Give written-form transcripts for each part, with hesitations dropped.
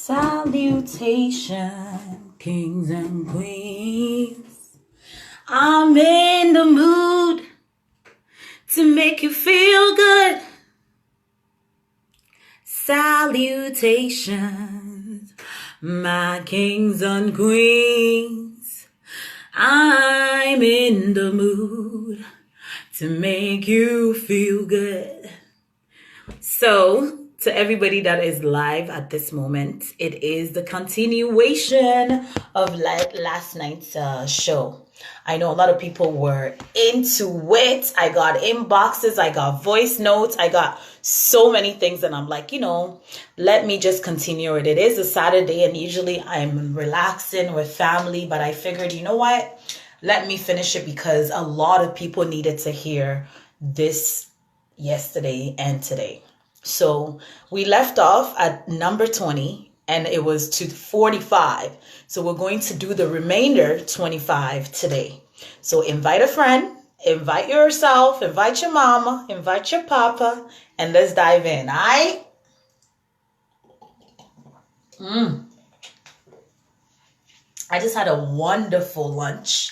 Salutation, kings and queens. I'm in the mood to make you feel good. Salutations, my kings and queens. I'm in the mood to make you feel good. So, to everybody that is live at this moment, it is the continuation of last night's show. I know a lot of people were into it. I got inboxes, I got voice notes, I got so many things, and I'm like, let me just continue it. It is a Saturday, and usually I'm relaxing with family, but I figured, you know what? Let me finish it because a lot of people needed to hear this yesterday and today. So we left off at number 20 and it was to 45. So we're going to do the remainder 25 today. So invite a friend, invite yourself, invite your mama, invite your papa, and let's dive in. All right? I just had a wonderful lunch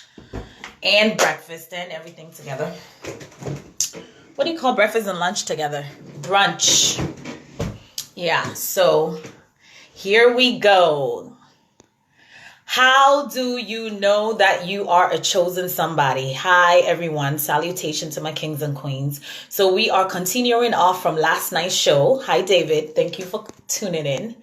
and breakfast and everything together. What do you call breakfast and lunch together? Brunch. Yeah, so here we go. How do you know that you are a chosen somebody? Hi, everyone. Salutation to my kings and queens. So we are continuing off from last night's show. Hi, David. Thank you for tuning in.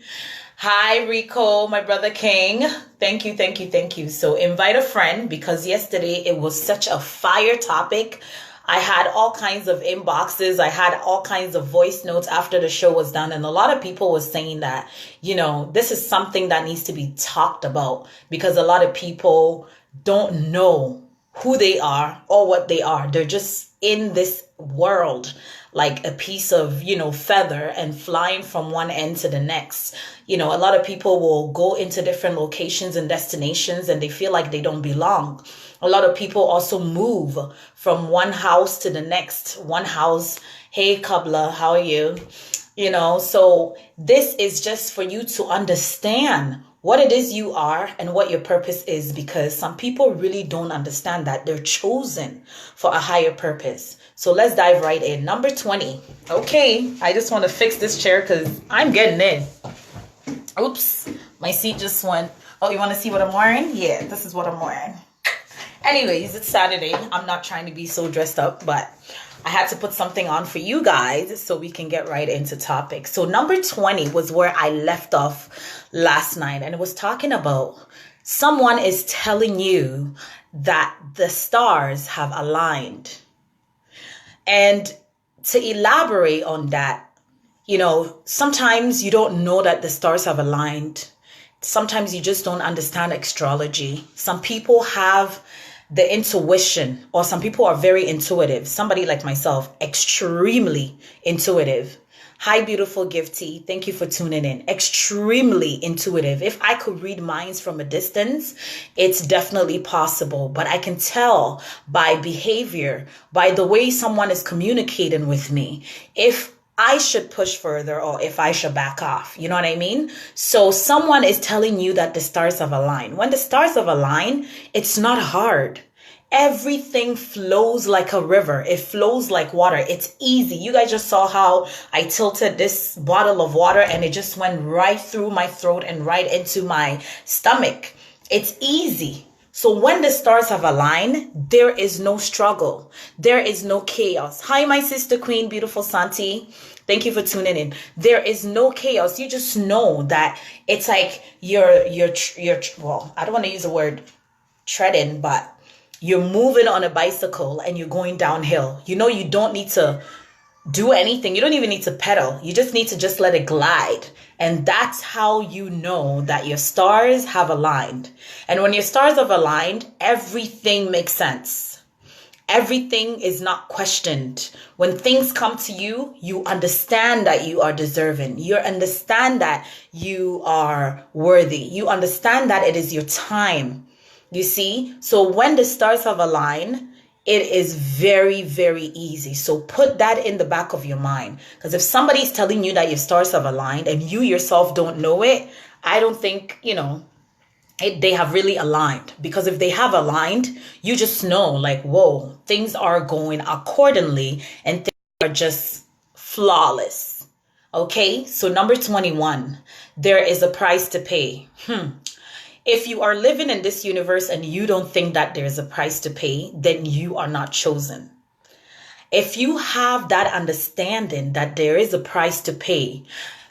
Hi, Rico, my brother King. Thank you, thank you, thank you. So invite a friend because yesterday it was such a fire topic. I had all kinds of inboxes. I had all kinds of voice notes after the show was done. And a lot of people were saying that, this is something that needs to be talked about because a lot of people don't know who they are or what they are. They're just in this world like a piece of, feather and flying from one end to the next. A lot of people will go into different locations and destinations and they feel like they don't belong. A lot of people also move from one house to the next. One house, hey, Kabla, how are you? So this is just for you to understand what it is you are and what your purpose is, because some people really don't understand that they're chosen for a higher purpose. So let's dive right in. Number 20. Okay, I just want to fix this chair because I'm getting in. Oops, my seat just went. Oh, you want to see what I'm wearing? Yeah, this is what I'm wearing. Anyways, it's Saturday. I'm not trying to be so dressed up, but I had to put something on for you guys so we can get right into topics. So number 20 was where I left off last night, and it was talking about someone is telling you that the stars have aligned. And to elaborate on that, sometimes you don't know that the stars have aligned. Sometimes you just don't understand astrology. Some people have the intuition, or some people are very intuitive. Somebody like myself, extremely intuitive. Hi, beautiful Gifty. Thank you for tuning in. Extremely intuitive. If I could read minds from a distance, it's definitely possible. But I can tell by behavior, by the way someone is communicating with me, if I should push further or if I should back off. You know what I mean? So someone is telling you that the stars have aligned. When the stars have aligned, it's not hard. Everything flows like a river. It flows like water. It's easy. You guys just saw how I tilted this bottle of water and it just went right through my throat and right into my stomach. It's easy. So when the stars have aligned, there is no struggle. There is no chaos. Hi, my sister queen, beautiful Santi. Thank you for tuning in. There is no chaos. You just know that it's like you're well, I don't want to use the word treading, but you're moving on a bicycle and you're going downhill. You don't need to do anything. You don't even need to pedal. You just need to just let it glide. And that's how you know that your stars have aligned. And when your stars have aligned, everything makes sense. Everything is not questioned. When things come to you, you understand that you are deserving. You understand that you are worthy. You understand that it is your time. You see? So when the stars have aligned, it is very, very easy. So put that in the back of your mind. Because if somebody's telling you that your stars have aligned and you yourself don't know it, I don't think, they have really aligned, because if they have aligned, you just know like, whoa, things are going accordingly and things are just flawless. Okay, so number 21, there is a price to pay. If you are living in this universe and you don't think that there's a price to pay, then you are not chosen. If you have that understanding that there is a price to pay,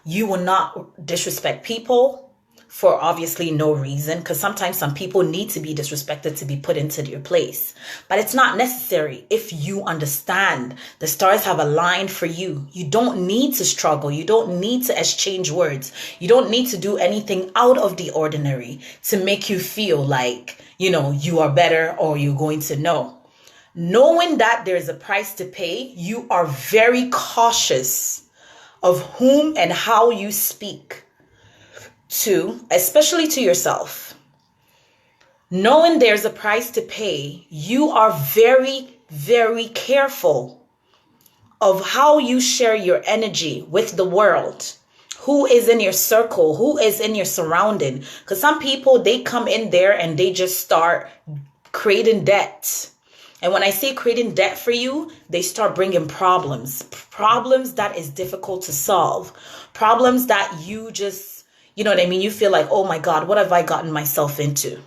you will not disrespect people for obviously no reason, because sometimes some people need to be disrespected to be put into your place. But it's not necessary if you understand the stars have aligned for you. You don't need to struggle. You don't need to exchange words. You don't need to do anything out of the ordinary to make you feel like, you are better or you're going to know. Knowing that there's a price to pay, you are very cautious of whom and how you speak to, especially to yourself. Knowing there's a price to pay, you are very, very careful of how you share your energy with the world. Who is in your circle? Who is in your surrounding? Because some people, they come in there and they just start creating debt. And when I say creating debt for you, they start bringing problems that is difficult to solve, problems that you just, you feel like, oh my God, what have I gotten myself into?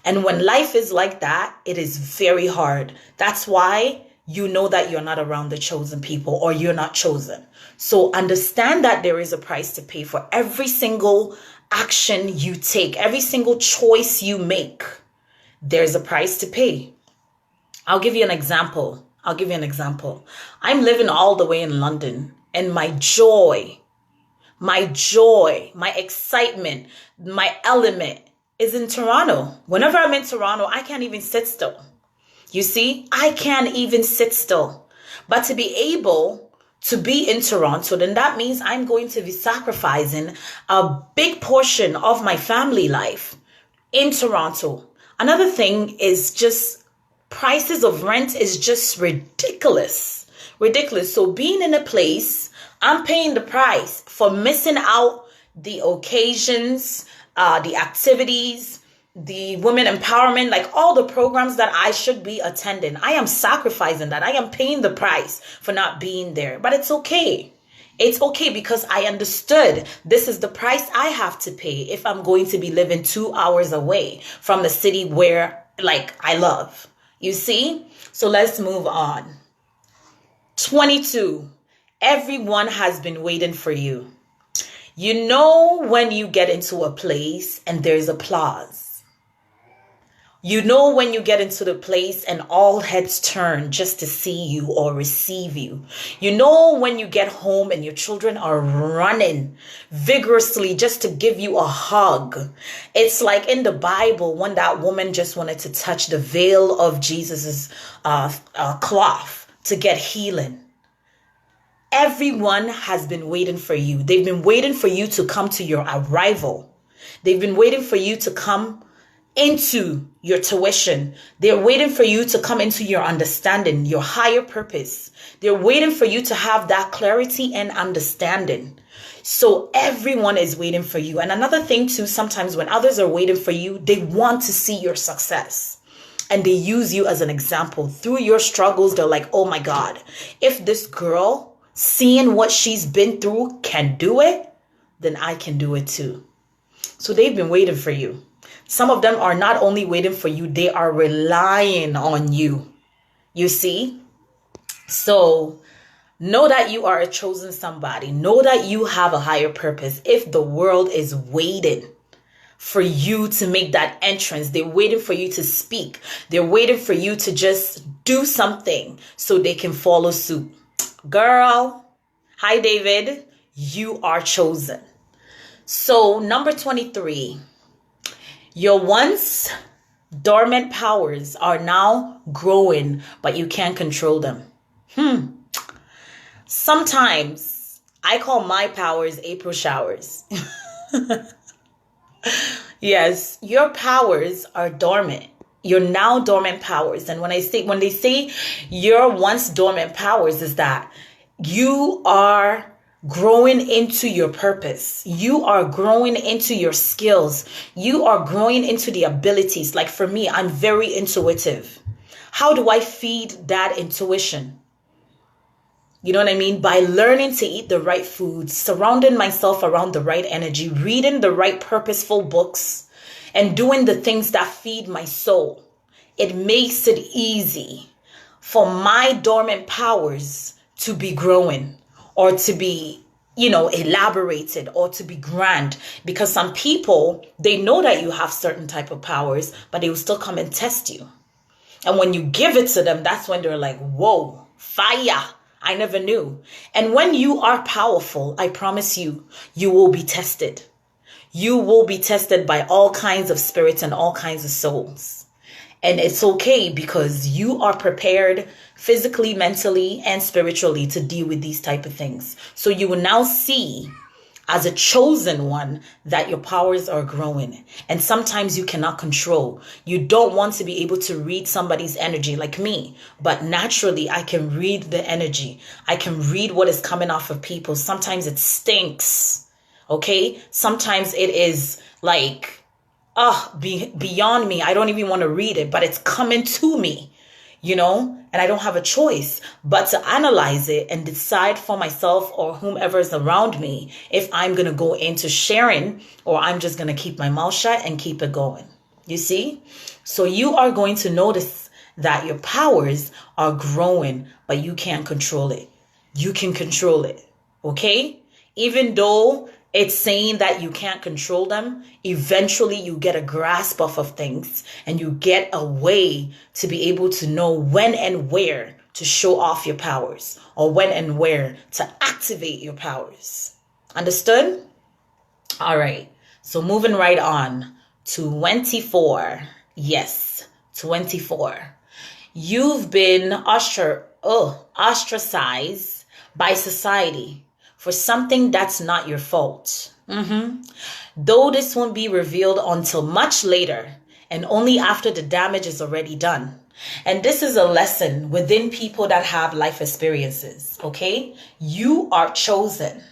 And when life is like that, it is very hard. That's why you know that you're not around the chosen people, or you're not chosen. So understand that there is a price to pay for every single action you take, every single choice you make. There's a price to pay. I'll give you an example. I'm living all the way in London, and my joy, my excitement, my element is in Toronto. Whenever I'm in Toronto, I can't even sit still. You see, I can't even sit still. But to be able to be in Toronto, then that means I'm going to be sacrificing a big portion of my family life in Toronto. Another thing is just prices of rent is just ridiculous. So being in a place, I'm paying the price for missing out the occasions, the activities, the women empowerment, like all the programs that I should be attending. I am sacrificing that. I am paying the price for not being there. But it's okay. It's okay, because I understood this is the price I have to pay if I'm going to be living 2 hours away from the city where, I love. You see? So let's move on. 22. Everyone has been waiting for you. You know when you get into a place and there's applause. You know when you get into the place and all heads turn just to see you or receive you. You know when you get home and your children are running vigorously just to give you a hug. It's like in the Bible when that woman just wanted to touch the veil of Jesus's cloth to get healing. Everyone has been waiting for you. They've been waiting for you to come to your arrival. They've been waiting for you to come into your tuition. They're waiting for you to come into your understanding, your higher purpose. They're waiting for you to have that clarity and understanding. So everyone is waiting for you. And another thing too, sometimes when others are waiting for you, they want to see your success. And they use you as an example. Through your struggles, they're like, oh my God, if this girl, seeing what she's been through, can do it, then I can do it too. So they've been waiting for you. Some of them are not only waiting for you, they are relying on you. You see? So know that you are a chosen somebody. Know that you have a higher purpose. If the world is waiting for you to make that entrance, they're waiting for you to speak. They're waiting for you to just do something so they can follow suit. Girl, hi David, you are chosen. So number 23. Your once dormant powers are now growing, but you can't control them. Sometimes I call my powers April showers. Yes, your powers are dormant. You're now dormant powers. And when they say your once dormant powers, is that you are growing into your purpose. You are growing into your skills. You are growing into the abilities. Like for me, I'm very intuitive. How do I feed that intuition? You know what I mean? By learning to eat the right foods, surrounding myself around the right energy, reading the right purposeful books, and doing the things that feed my soul. It makes it easy for my dormant powers to be growing or to be, elaborated or to be grand. Because some people, they know that you have certain type of powers, but they will still come and test you. And when you give it to them, that's when they're like, whoa, fire. I never knew. And when you are powerful, I promise you, you will be tested. You will be tested by all kinds of spirits and all kinds of souls. And it's okay because you are prepared physically, mentally, and spiritually to deal with these type of things. So you will now see as a chosen one that your powers are growing. And sometimes you cannot control. You don't want to be able to read somebody's energy like me. But naturally, I can read the energy. I can read what is coming off of people. Sometimes it stinks. Okay? Sometimes it is like, beyond me. I don't even want to read it, but it's coming to me, and I don't have a choice but to analyze it and decide for myself or whomever is around me if I'm going to go into sharing or I'm just going to keep my mouth shut and keep it going. You see? So you are going to notice that your powers are growing, but you can't control it. You can control it. Okay? Even though it's saying that you can't control them, eventually you get a grasp of things and you get a way to be able to know when and where to show off your powers or when and where to activate your powers. Understood? All right. So moving right on. 24. Yes, 24. You've been ostracized by society for something that's not your fault. Though this won't be revealed until much later and only after the damage is already done. And this is a lesson within people that have life experiences, okay? You are chosen.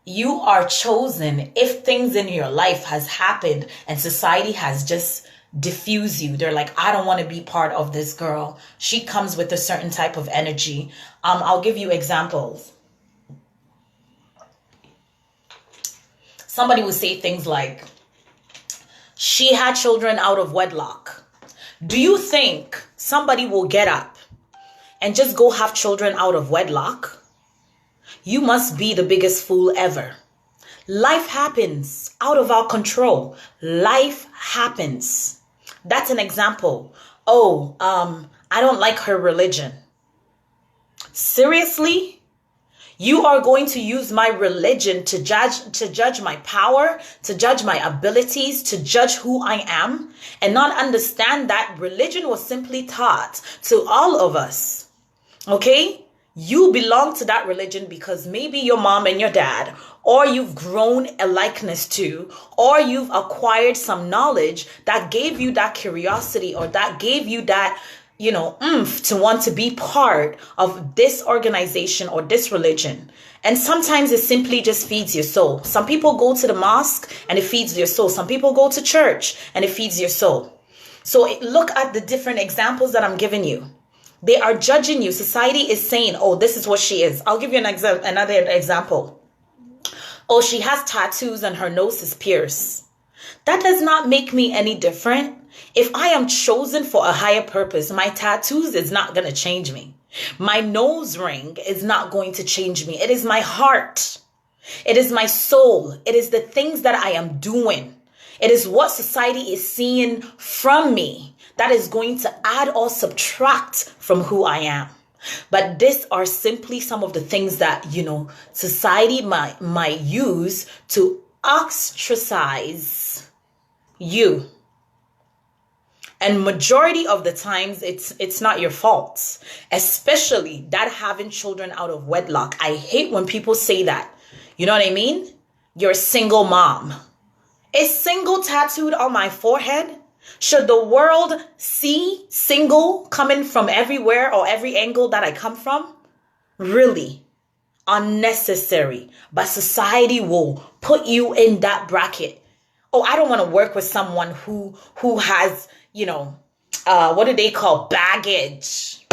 You are chosen if things in your life has happened and society has just diffuse you. They're like, I don't want to be part of this girl. She comes with a certain type of energy. I'll give you examples. Somebody would say things like, she had children out of wedlock. Do you think somebody will get up and just go have children out of wedlock? You must be the biggest fool ever. Life happens out of our control. Life happens. That's an example. I don't like her religion. Seriously? You are going to use my religion to judge my power, to judge my abilities, to judge who I am, and not understand that religion was simply taught to all of us. Okay? You belong to that religion because maybe your mom and your dad, or you've grown a likeness to, or you've acquired some knowledge that gave you that curiosity or that gave you that oomph to want to be part of this organization or this religion. And sometimes it simply just feeds your soul. Some people go to the mosque and it feeds their soul. Some people go to church and it feeds your soul. So look at the different examples that I'm giving you. They are judging you. Society is saying, this is what she is. I'll give you another example. She has tattoos and her nose is pierced. That does not make me any different. If I am chosen for a higher purpose, my tattoos is not going to change me. My nose ring is not going to change me. It is my heart. It is my soul. It is the things that I am doing. It is what society is seeing from me that is going to add or subtract from who I am. But these are simply some of the things that, society might use to ostracize you. And majority of the times, it's not your fault, especially that having children out of wedlock. I hate when people say that. You know what I mean? You're a single mom. Is single tattooed on my forehead? Should the world see single coming from everywhere or every angle that I come from? Really? unnecessary, but society will put you in that bracket. Oh, I don't want to work with someone who has, what do they call baggage?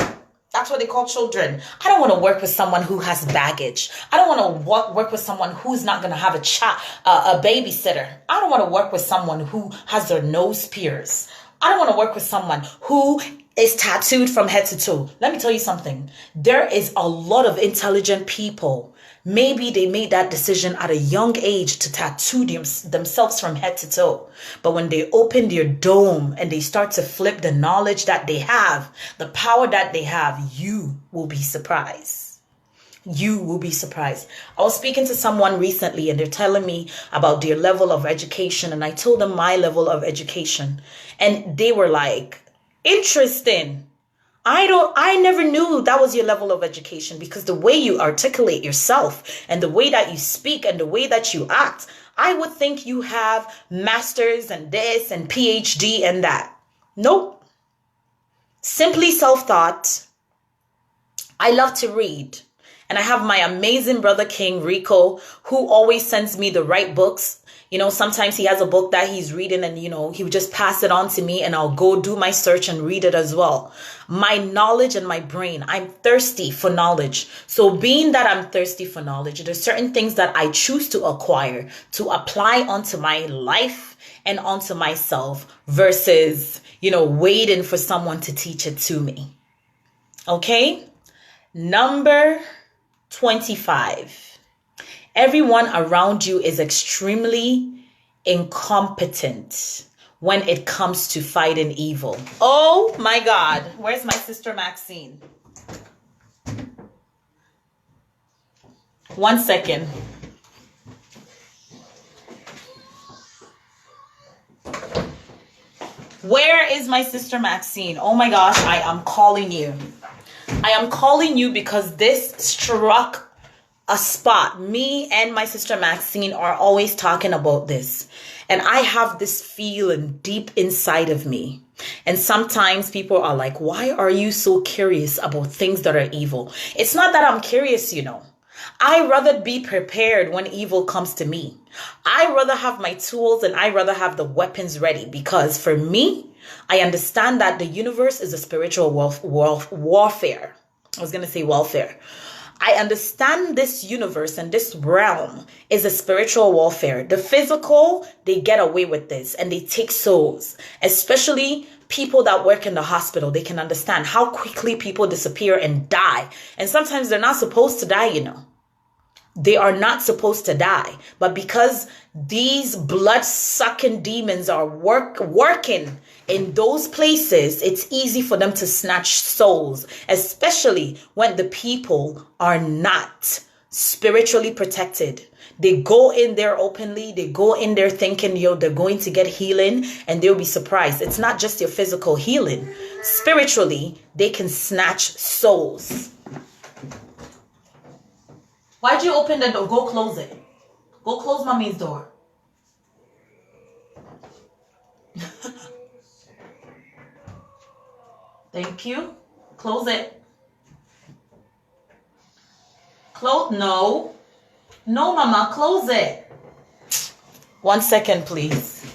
That's what they call children. I don't want to work with someone who has baggage. I don't want to work with someone who's not going to have a babysitter. I don't want to work with someone who has their nose pierced. I don't want to work with someone who is tattooed from head to toe. Let me tell you something. There is a lot of intelligent people. Maybe they made that decision at a young age to tattoo themselves from head to toe. But when they open their dome and they start to flip the knowledge that they have, the power that they have, you will be surprised. You will be surprised. I was speaking to someone recently and they're telling me about their level of education. And I told them my level of education. And they were like, interesting. I never knew that was your level of education, because the way you articulate yourself and the way that you speak and the way that you act, I would think you have masters and this and PhD and that. Nope. Simply self-taught. I love to read. And I have my amazing brother King Rico, who always sends me the right books. Sometimes he has a book that he's reading and, he would just pass it on to me and I'll go do my search and read it as well. My knowledge and my brain, I'm thirsty for knowledge. So being that I'm thirsty for knowledge, there's certain things that I choose to acquire, to apply onto my life and onto myself versus, waiting for someone to teach it to me. Okay? Number 25. Everyone around you is extremely incompetent when it comes to fighting evil. Oh my God. Where's my sister Maxine? 1 second. Where is my sister Maxine? Oh my gosh, I am calling you. I am calling you because this struck a spot. Me and my sister Maxine are always talking about this. And I have this feeling deep inside of me. And sometimes people are like, why are you so curious about things that are evil? It's not that I'm curious, I'd rather be prepared when evil comes to me. I'd rather have my tools and I'd rather have the weapons ready, because for me, I understand that the universe is a spiritual warfare. I was going to say welfare. I understand this universe and this realm is a spiritual warfare. The physical, they get away with this and they take souls, especially people that work in the hospital. They can understand how quickly people disappear and die. And sometimes they're not supposed to die, They are not supposed to die. But because these blood-sucking demons are working in those places, it's easy for them to snatch souls, especially when the people are not spiritually protected. They go in there openly. They go in there thinking, they're going to get healing, and they'll be surprised. It's not just your physical healing. Spiritually, they can snatch souls. Why'd you open the door? Go close it. Go close mommy's door. Thank you. Close it. No. No, mama. Close it. 1 second, please.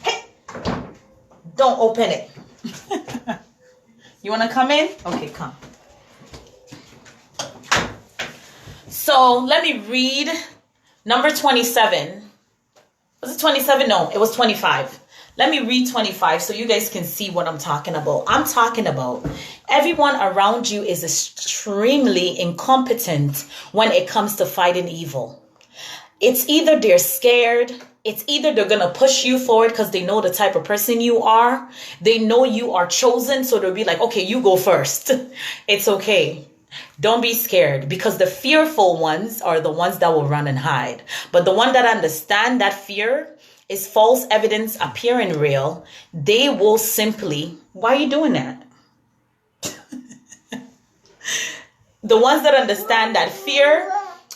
Hey. Don't open it. You want to come in? Okay, come. So let me read number 27. Was it 27? No, it was 25. Let me read 25 so you guys can see what I'm talking about. I'm talking about everyone around you is extremely incompetent when it comes to fighting evil. It's either they're scared. It's either they're going to push you forward because they know the type of person you are. They know you are chosen. So they'll be like, okay, you go first. It's okay. Don't be scared, because the fearful ones are the ones that will run and hide. But the one that understand that fear is false evidence appearing real, they will simply, why are you doing that? The ones that understand that fear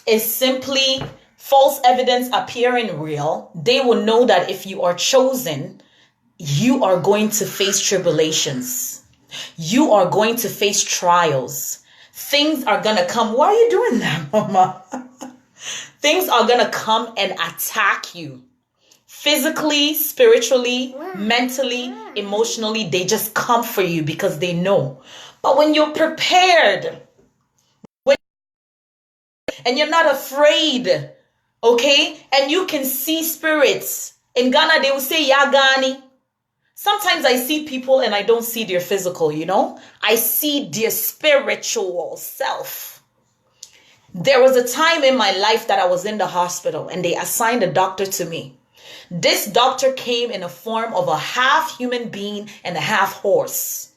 is simply false evidence appearing real, they will know that if you are chosen, you are going to face tribulations. You are going to face trials. Things are going to come. Why are you doing that, mama? Things are going to come and attack you. Physically, spiritually, mentally, emotionally, they just come for you because they know. But when you're prepared, and you're not afraid, okay? And you can see spirits. In Ghana, they will say, Yagani. Sometimes I see people and I don't see their physical, you know? I see their spiritual self. There was a time in my life that I was in the hospital and they assigned a doctor to me. This doctor came in a form of a half human being and a half horse.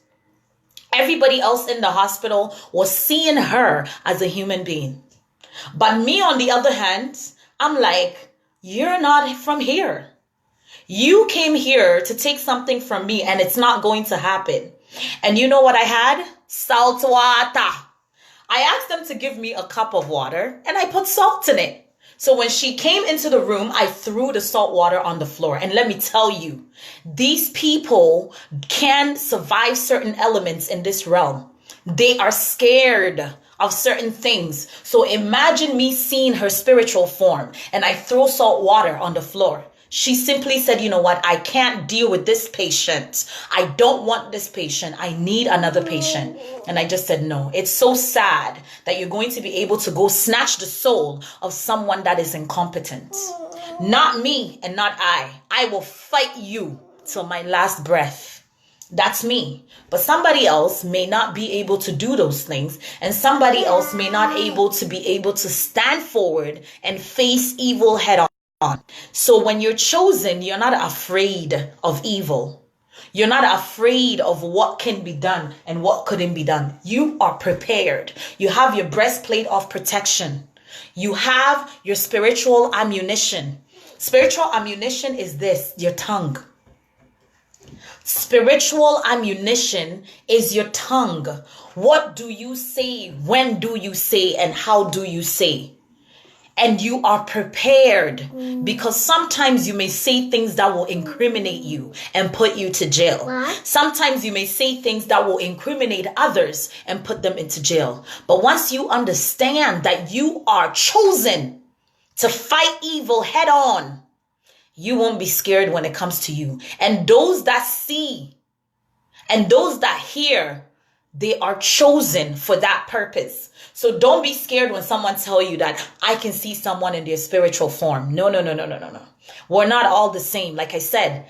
Everybody else in the hospital was seeing her as a human being. But me, on the other hand, I'm like, you're not from here. You came here to take something from me and it's not going to happen. And you know what I had? Salt water. I asked them to give me a cup of water and I put salt in it. So when she came into the room, I threw the salt water on the floor. And let me tell you, these people can survive certain elements in this realm. They are scared of certain things. So imagine me seeing her spiritual form and I throw salt water on the floor. She simply said, you know what? I can't deal with this patient. I don't want this patient. I need another patient. And I just said, no. It's so sad that you're going to be able to go snatch the soul of someone that is incompetent. Not me and not I. I will fight you till my last breath. That's me. But somebody else may not be able to do those things. And somebody else may not be able to stand forward and face evil head on. So when you're chosen, you're not afraid of evil. You're not afraid of what can be done and what couldn't be done. You are prepared. You have your breastplate of protection. You have your spiritual ammunition. Spiritual ammunition is this, your tongue. Spiritual ammunition is your tongue. What do you say? When do you say? And how do you say? And you are prepared because sometimes you may say things that will incriminate you and put you to jail. What? Sometimes you may say things that will incriminate others and put them into jail. But once you understand that you are chosen to fight evil head on, you won't be scared when it comes to you. And those that see and those that hear, they are chosen for that purpose. So don't be scared when someone tell you that I can see someone in their spiritual form. No. We're not all the same. Like I said,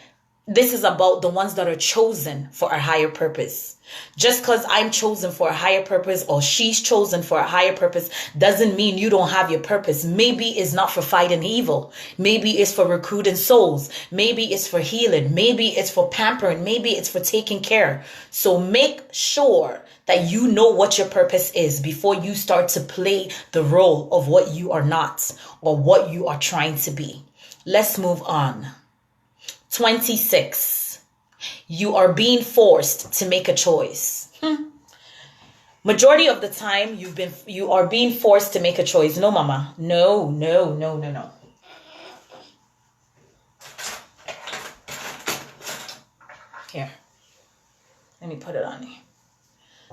this is about the ones that are chosen for a higher purpose. Just because I'm chosen for a higher purpose or she's chosen for a higher purpose doesn't mean you don't have your purpose. Maybe it's not for fighting evil. Maybe it's for recruiting souls. Maybe it's for healing. Maybe it's for pampering. Maybe it's for taking care. So make sure that you know what your purpose is before you start to play the role of what you are not or what you are trying to be. Let's move on. 26. You are being forced to make a choice. Majority of the time, you are being forced to make a choice. No, mama. No. Here. Let me put it on you.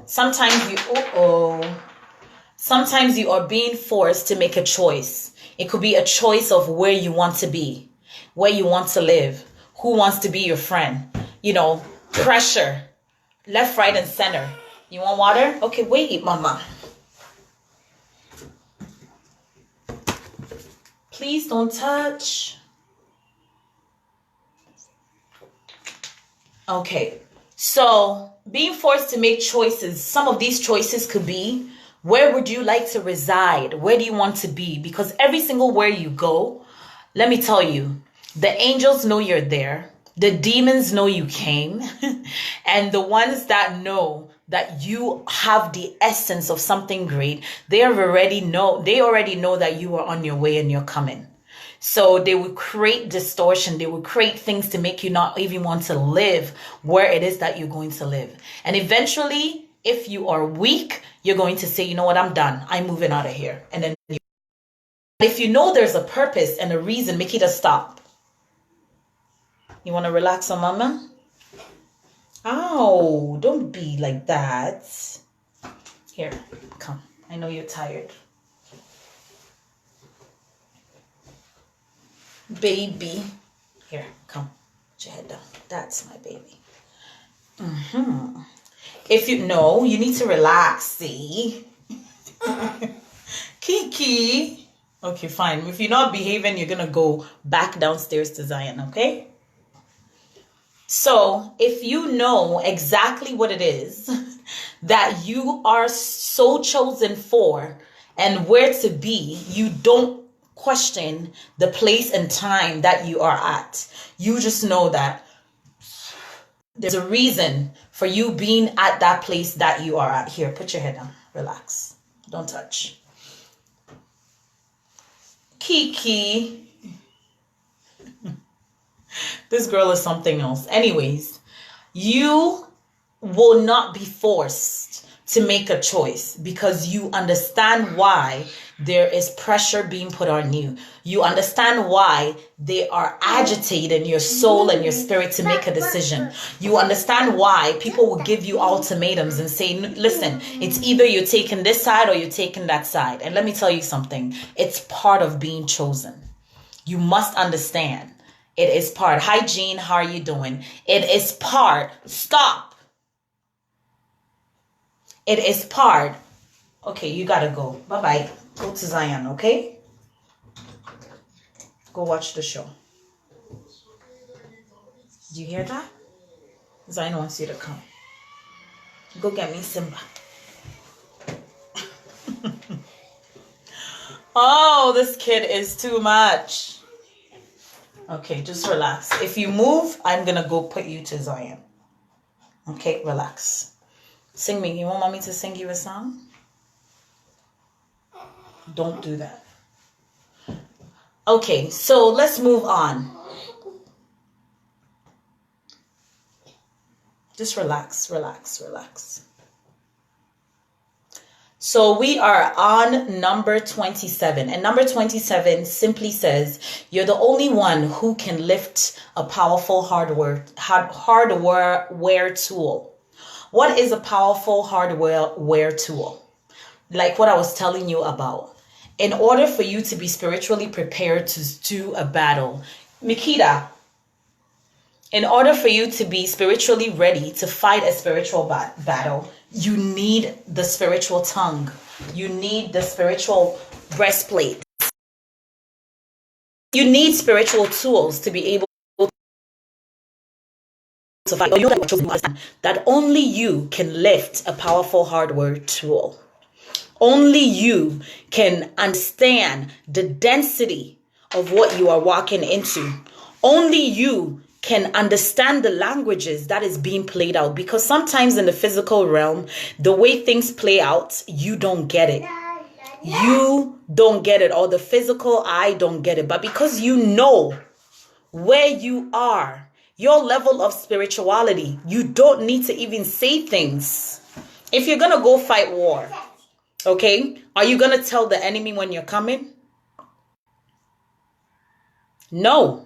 Sometimes you are being forced to make a choice. It could be a choice of where you want to be, where you want to live, who wants to be your friend. You know, pressure, left, right, and center. You want water? Okay, wait, mama. Please don't touch. Okay, so being forced to make choices. Some of these choices could be, where would you like to reside? Where do you want to be? Because every single where you go, let me tell you, the angels know you're there. The demons know you came. And the ones that know that you have the essence of something great, they already know that you are on your way and you're coming. So they will create distortion. They will create things to make you not even want to live where it is that you're going to live. And eventually, if you are weak, you're going to say, you know what, I'm done. I'm moving out of here. And then if you know there's a purpose and a reason, make it a stop. You want to relax on mama? Ow, don't be like that. Here, come. I know you're tired. Baby. Here, come. Put your head down. That's my baby. If you know, you need to relax, see? Kiki. Okay, fine. If you're not behaving, you're going to go back downstairs to Zion, okay? So, if you know exactly what it is that you are so chosen for and where to be, you don't question the place and time that you are at. You just know that there's a reason for you being at that place that you are at. Here, put your head down. Relax. Don't touch. Kiki. This girl is something else. Anyways, you will not be forced to make a choice because you understand why there is pressure being put on you. You understand why they are agitating your soul and your spirit to make a decision. You understand why people will give you ultimatums and say, listen, it's either you're taking this side or you're taking that side. And let me tell you something. It's part of being chosen. You must understand. It is part. Hi, Jean. How are you doing? It is part. Stop. It is part. Okay, you gotta go. Bye-bye. Go to Zion, okay? Go watch the show. Do you hear that? Zion wants you to come. Go get me Simba. Oh, this kid is too much. Okay, just relax. If you move, I'm gonna go put you to Zion. Okay, relax. Sing me. You want mommy to sing you a song? Don't do that. Okay, so let's move on. Just relax, relax, relax. So we are on number 27. And number 27 simply says, you're the only one who can lift a powerful hardware tool. What is a powerful hardware tool? Like what I was telling you about. In order for you to be spiritually prepared to do a battle, Mikita, in order for you to be spiritually ready to fight a spiritual battle, you need the spiritual tongue. You need the spiritual breastplate. You need spiritual tools to be able to fight. That only you can lift a powerful hardware tool. Only you can understand the density of what you are walking into. Only you can understand the languages that is being played out, because sometimes in the physical realm, the way things play out, you don't get it. You don't get it, or the physical eye don't get it. But because you know where you are, your level of spirituality, you don't need to even say things. If you're going to go fight war, okay, are you going to tell the enemy when you're coming? No.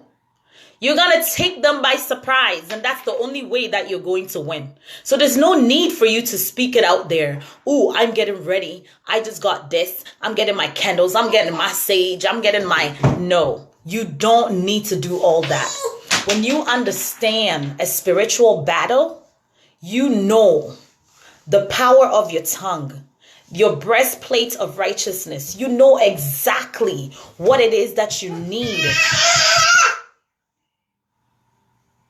You're going to take them by surprise, and that's the only way that you're going to win. So there's no need for you to speak it out there. Ooh, I'm getting ready. I just got this. I'm getting my candles. I'm getting my sage. I'm getting my... No, you don't need to do all that. When you understand a spiritual battle, you know the power of your tongue, your breastplate of righteousness. You know exactly what it is that you need.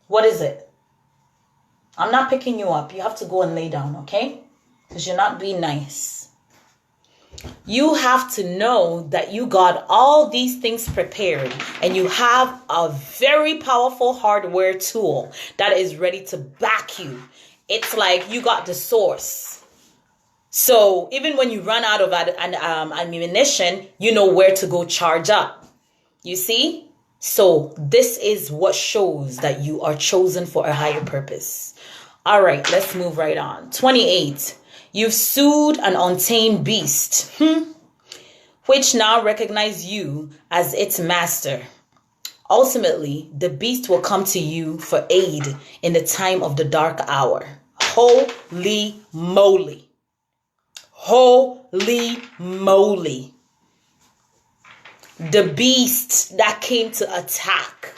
What is it? I'm not picking you up. You have to go and lay down, okay? Because you're not being nice. You have to know that you got all these things prepared, and you have a very powerful hardware tool that is ready to back you. It's like you got the source. So even when you run out of ammunition, you know where to go charge up. You see? So this is what shows that you are chosen for a higher purpose. All right, let's move right on. 28. You've sued an untamed beast, which now recognize you as its master. Ultimately, the beast will come to you for aid in the time of the dark hour. Holy moly. Holy moly. The beast that came to attack.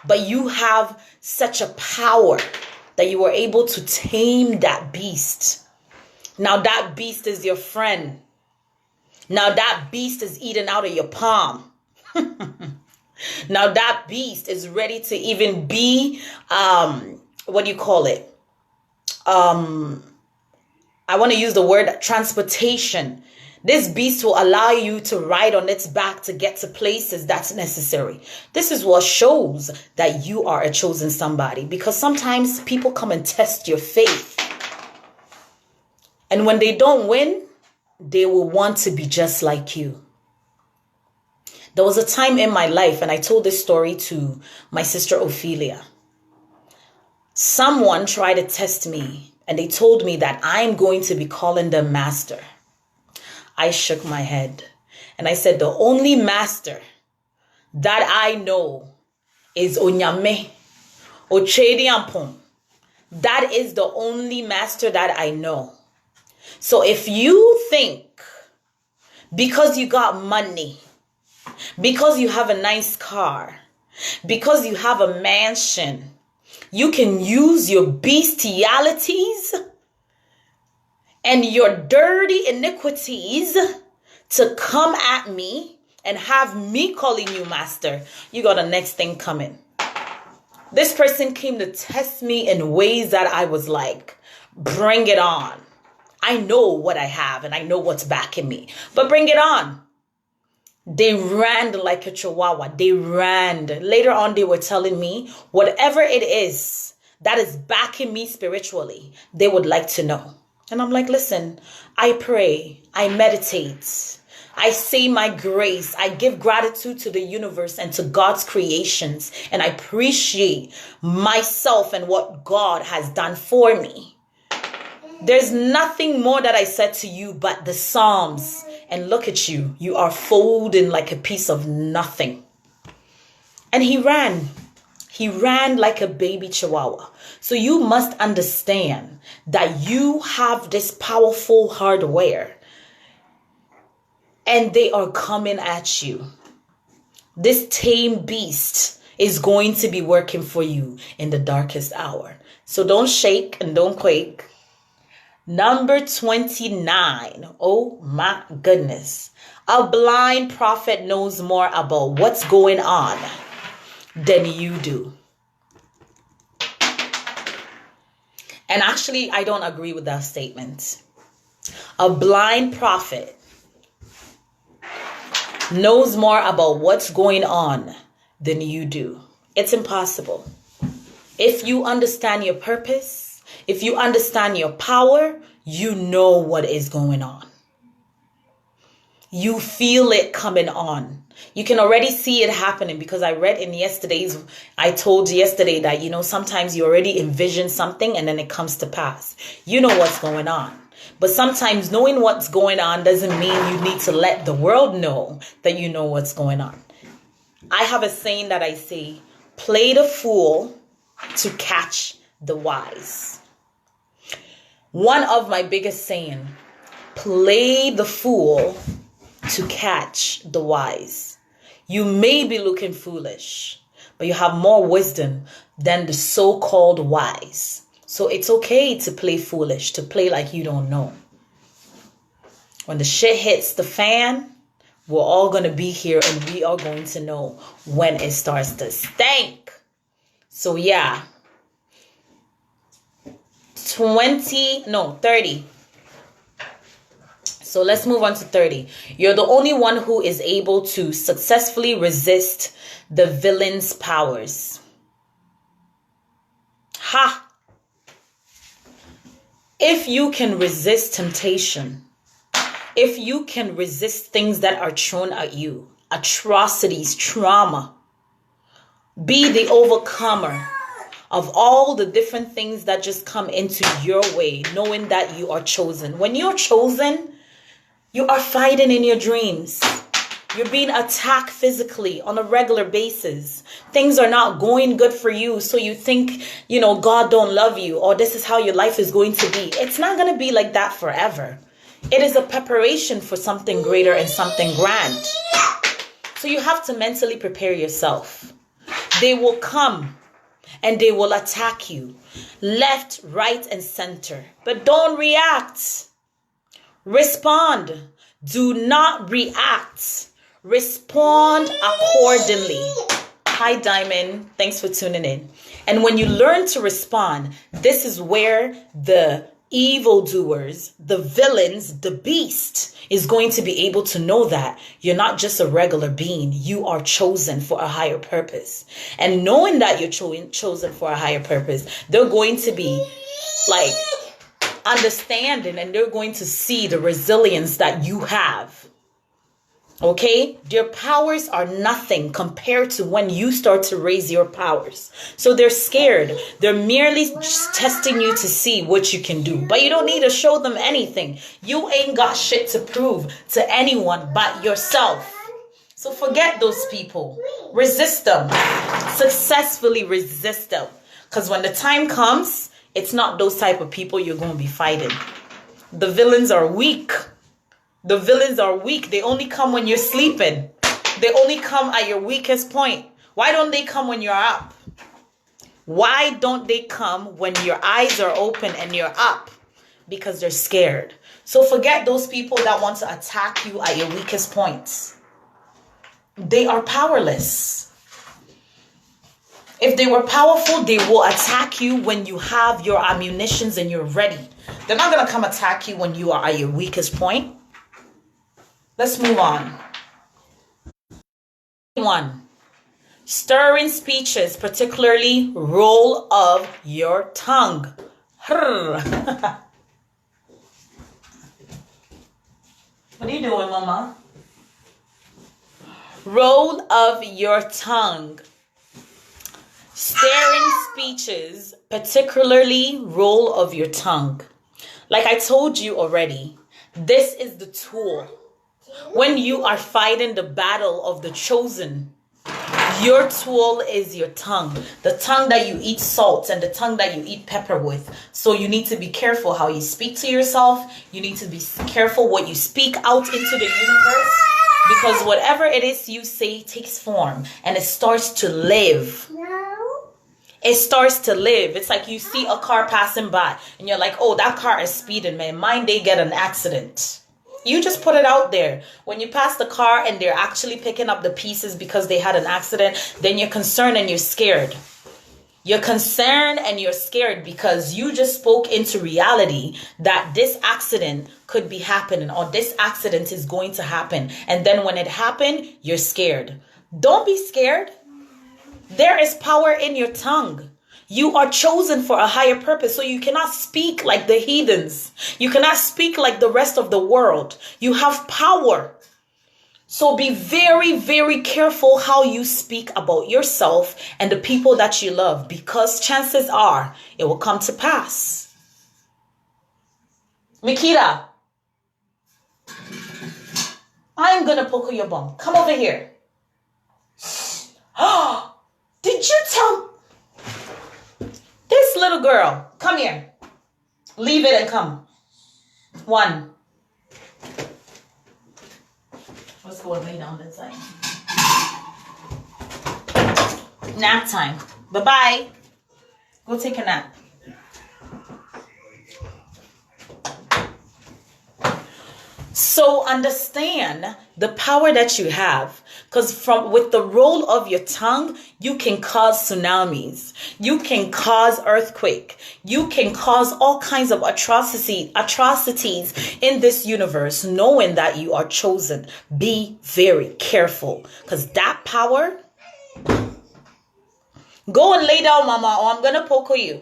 But you have such a power that you were able to tame that beast. Now that beast is your friend. Now that beast is eating out of your palm. Now that beast is ready to even be, what do you call it? I want to use the word transportation. This beast will allow you to ride on its back to get to places that's necessary. This is what shows that you are a chosen somebody, because sometimes people come and test your faith. And when they don't win, they will want to be just like you. There was a time in my life, and I told this story to my sister Ophelia. Someone tried to test me, and they told me that I'm going to be calling them master. I shook my head, and I said, the only master that I know is Onyame, Ochedi Ampon. That is the only master that I know. So if you think because you got money, because you have a nice car, because you have a mansion, you can use your bestialities and your dirty iniquities to come at me and have me calling you master, you got a next thing coming. This person came to test me in ways that I was like, bring it on. I know what I have and I know what's backing me, but bring it on. They ran like a chihuahua. They ran. Later on, they were telling me whatever it is that is backing me spiritually, they would like to know. And I'm like, listen, I pray, I meditate, I say my grace, I give gratitude to the universe and to God's creations, and I appreciate myself and what God has done for me. There's nothing more that I said to you but the Psalms. And look at you. You are folding like a piece of nothing. And he ran. He ran like a baby chihuahua. So you must understand that you have this powerful hardware. And they are coming at you. This tame beast is going to be working for you in the darkest hour. So don't shake and don't quake. Number 29. Oh my goodness. A blind prophet knows more about what's going on than you do. And actually, I don't agree with that statement. A blind prophet knows more about what's going on than you do. It's impossible. If you understand your purpose, if you understand your power, you know what is going on. You feel it coming on. You can already see it happening, because I read in I told yesterday that, sometimes you already envision something and then it comes to pass. You know what's going on. But sometimes knowing what's going on doesn't mean you need to let the world know that you know what's going on. I have a saying that I say, play the fool to catch the wise. One of my biggest saying, play the fool to catch the wise. You may be looking foolish, but you have more wisdom than the so-called wise. So it's okay to play foolish, to play like you don't know. When the shit hits the fan, we're all going to be here and we are going to know when it starts to stink. So yeah. 30. So let's move on to 30. You're the only one who is able to successfully resist the villain's powers. Ha! If you can resist temptation, if you can resist things that are thrown at you, atrocities, trauma, be the overcomer of all the different things that just come into your way, knowing that you are chosen. When you're chosen, you are fighting in your dreams. You're being attacked physically on a regular basis. Things are not going good for you. So you think, God don't love you, or this is how your life is going to be. It's not going to be like that forever. It is a preparation for something greater and something grand. So you have to mentally prepare yourself. They will come and they will attack you left, right, and center. But don't react. Respond. Do not react. Respond accordingly. Hi, Diamond. Thanks for tuning in. And when you learn to respond, this is where the evildoers, the villains, the beast is going to be able to know that you're not just a regular being. You are chosen for a higher purpose. And knowing that you're chosen for a higher purpose, they're going to be like understanding, and they're going to see the resilience that you have. Okay, their powers are nothing compared to when you start to raise your powers. So they're scared. They're merely just testing you to see what you can do. But you don't need to show them anything. You ain't got shit to prove to anyone but yourself. So forget those people. Resist them. Successfully resist them. Because when the time comes, it's not those type of people you're going to be fighting. The villains are weak. The villains are weak. They only come when you're sleeping. They only come at your weakest point. Why don't they come when you're up? Why don't they come when your eyes are open and you're up? Because they're scared. So forget those people that want to attack you at your weakest points. They are powerless. If they were powerful, they will attack you when you have your ammunitions and you're ready. They're not going to come attack you when you are at your weakest point. Let's move on. 1. Stirring speeches, particularly roll of your tongue. What are you doing, Mama? Roll of your tongue. Stirring speeches, particularly roll of your tongue. Like I told you already, this is the tool. When you are fighting the battle of the chosen, your tool is your tongue. The tongue that you eat salt and the tongue that you eat pepper with. So you need to be careful how you speak to yourself. You need to be careful what you speak out into the universe. Because whatever it is you say takes form and it starts to live. It starts to live. It's like you see a car passing by and you're like, oh, that car is speeding, man. Mind they get an accident. You just put it out there. When you pass the car and they're actually picking up the pieces because they had an accident, then you're concerned and you're scared. You're concerned and you're scared because you just spoke into reality that this accident could be happening or this accident is going to happen. And then when it happened, you're scared. Don't be scared. There is power in your tongue. You are chosen for a higher purpose, so you cannot speak like the heathens. You cannot speak like the rest of the world. You have power. So be very, very careful how you speak about yourself and the people that you love, because chances are it will come to pass. Mikita, I'm going to poke your bum. Come over here. Did you tell... This little girl, come here. Leave it and come. 1. Let's go and lay down that side. Nap time. Bye-bye. Go take a nap. So understand the power that you have. Because with the roll of your tongue, you can cause tsunamis. You can cause earthquake. You can cause all kinds of atrocities in this universe, knowing that you are chosen. Be very careful, because that power... Go and lay down, Mama, or I'm going to poke you.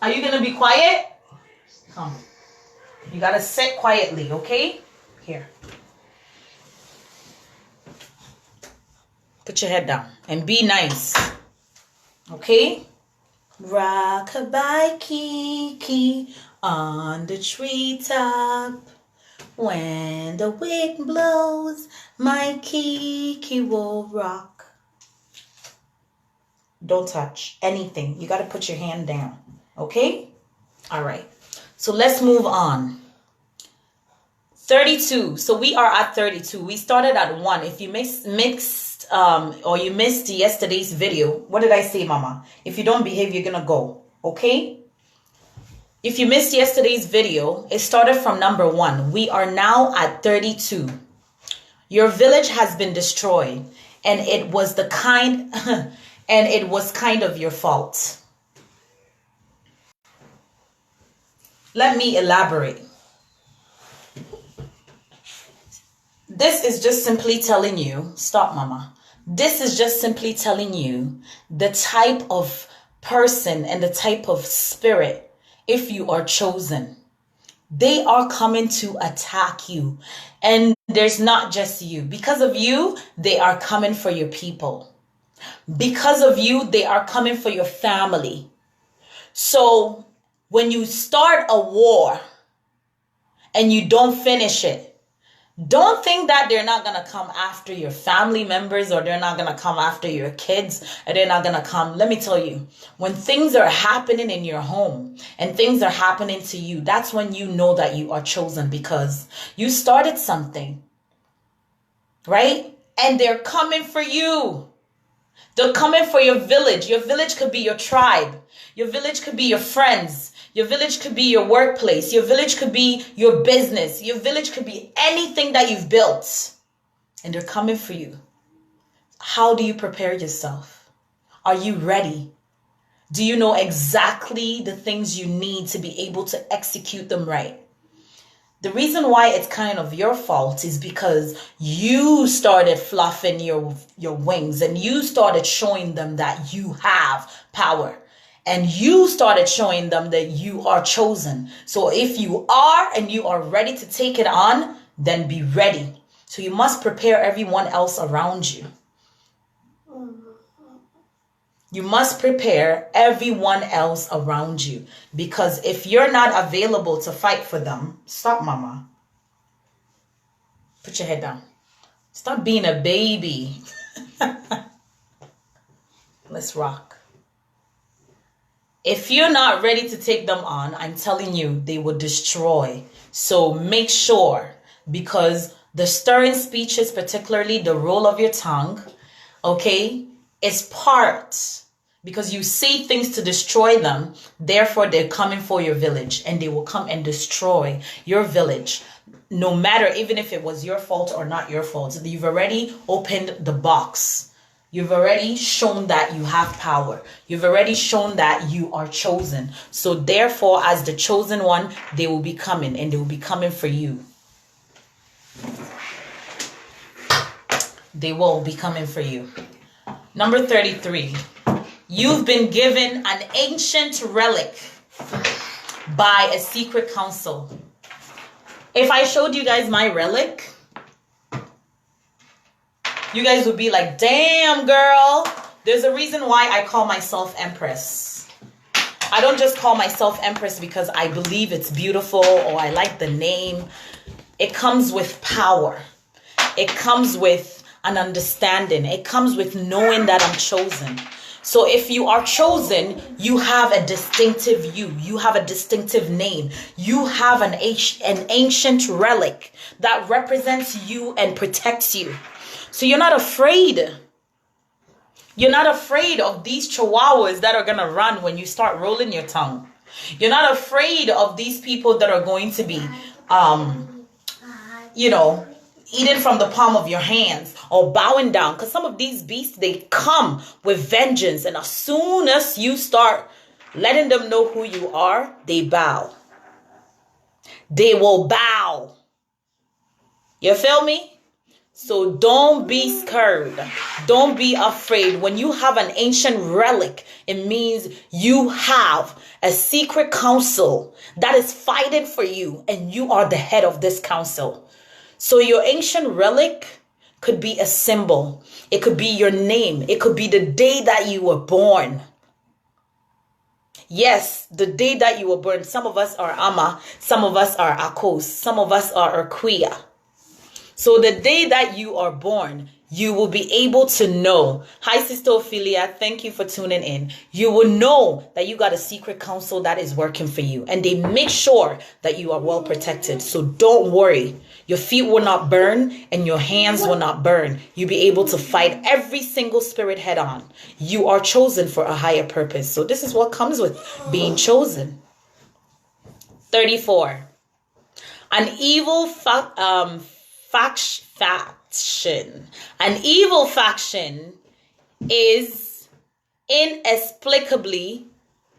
Are you going to be quiet? Come. You got to sit quietly, okay? Here. Put your head down and be nice. Okay? Rock-a-bye Kiki on the treetop. When the wind blows, my Kiki will rock. Don't touch anything. You got to put your hand down. Okay? All right. So let's move on. 32. So we are at 32. We started at 1. If you mixed or you missed yesterday's video, what did I say, Mama? If you don't behave, you're going to go. Okay? If you missed yesterday's video, it started from number 1. We are now at 32. Your village has been destroyed, and it was kind of your fault. Let me elaborate. This is just simply telling you, stop, Mama. This is just simply telling you the type of person and the type of spirit, if you are chosen. They are coming to attack you. And there's not just you. Because of you, they are coming for your people. Because of you, they are coming for your family. So when you start a war and you don't finish it, don't think that they're not going to come after your family members, or they're not going to come after your kids, or they're not going to come. Let me tell you, when things are happening in your home and things are happening to you, that's when you know that you are chosen, because you started something, right? And they're coming for you. They're coming for your village. Your village could be your tribe. Your village could be your friends. Your village could be your workplace. Your village could be your business. Your village could be anything that you've built. And they're coming for you. How do you prepare yourself? Are you ready? Do you know exactly the things you need to be able to execute them right? The reason why it's kind of your fault is because you started fluffing your wings, and you started showing them that you have power. And you started showing them that you are chosen. So if you are and you are ready to take it on, then be ready. So you must prepare everyone else around you. You must prepare everyone else around you. Because if you're not available to fight for them, stop, Mama. Put your head down. Stop being a baby. Let's rock. If you're not ready to take them on, I'm telling you, they will destroy. So make sure, because the stirring speeches, particularly the roll of your tongue, okay, is part, because you say things to destroy them. Therefore, they're coming for your village, and they will come and destroy your village. No matter, even if it was your fault or not your fault, you've already opened the box. You've already shown that you have power. You've already shown that you are chosen. So therefore, as the chosen one, they will be coming, and they will be coming for you. They will be coming for you. Number 33. You've been given an ancient relic by a secret council. If I showed you guys my relic, you guys would be like, damn, girl. There's a reason why I call myself Empress. I don't just call myself Empress because I believe it's beautiful or I like the name. It comes with power. It comes with an understanding. It comes with knowing that I'm chosen. So if you are chosen, you have a distinctive you. You have a distinctive name. You have an ancient relic that represents you and protects you. So you're not afraid. You're not afraid of these chihuahuas that are going to run when you start rolling your tongue. You're not afraid of these people that are going to be, eating from the palm of your hands or bowing down. Because some of these beasts, they come with vengeance. And as soon as you start letting them know who you are, they bow. They will bow. You feel me? So don't be scared. Don't be afraid. When you have an ancient relic, it means you have a secret council that is fighting for you, and you are the head of this council. So your ancient relic could be a symbol. It could be your name. It could be the day that you were born. Yes, the day that you were born. Some of us are Ama. Some of us are Akos. Some of us are Urquia. So the day that you are born, you will be able to know. Hi, Sister Ophelia. Thank you for tuning in. You will know that you got a secret counsel that is working for you. And they make sure that you are well protected. So don't worry. Your feet will not burn and your hands will not burn. You'll be able to fight every single spirit head on. You are chosen for a higher purpose. So this is what comes with being chosen. 34. An evil faction. An evil faction is inexplicably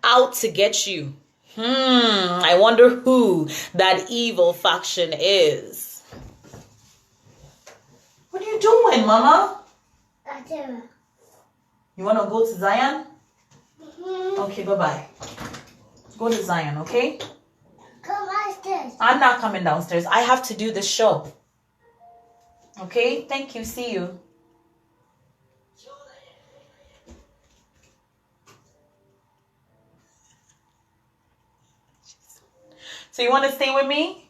out to get you. I wonder who that evil faction is. What are you doing, Mama? You want to go to Zion? Okay, bye-bye. Go to Zion, okay? Come upstairs. I'm not coming downstairs. I have to do the show. Okay? Thank you. See you. So you want to stay with me?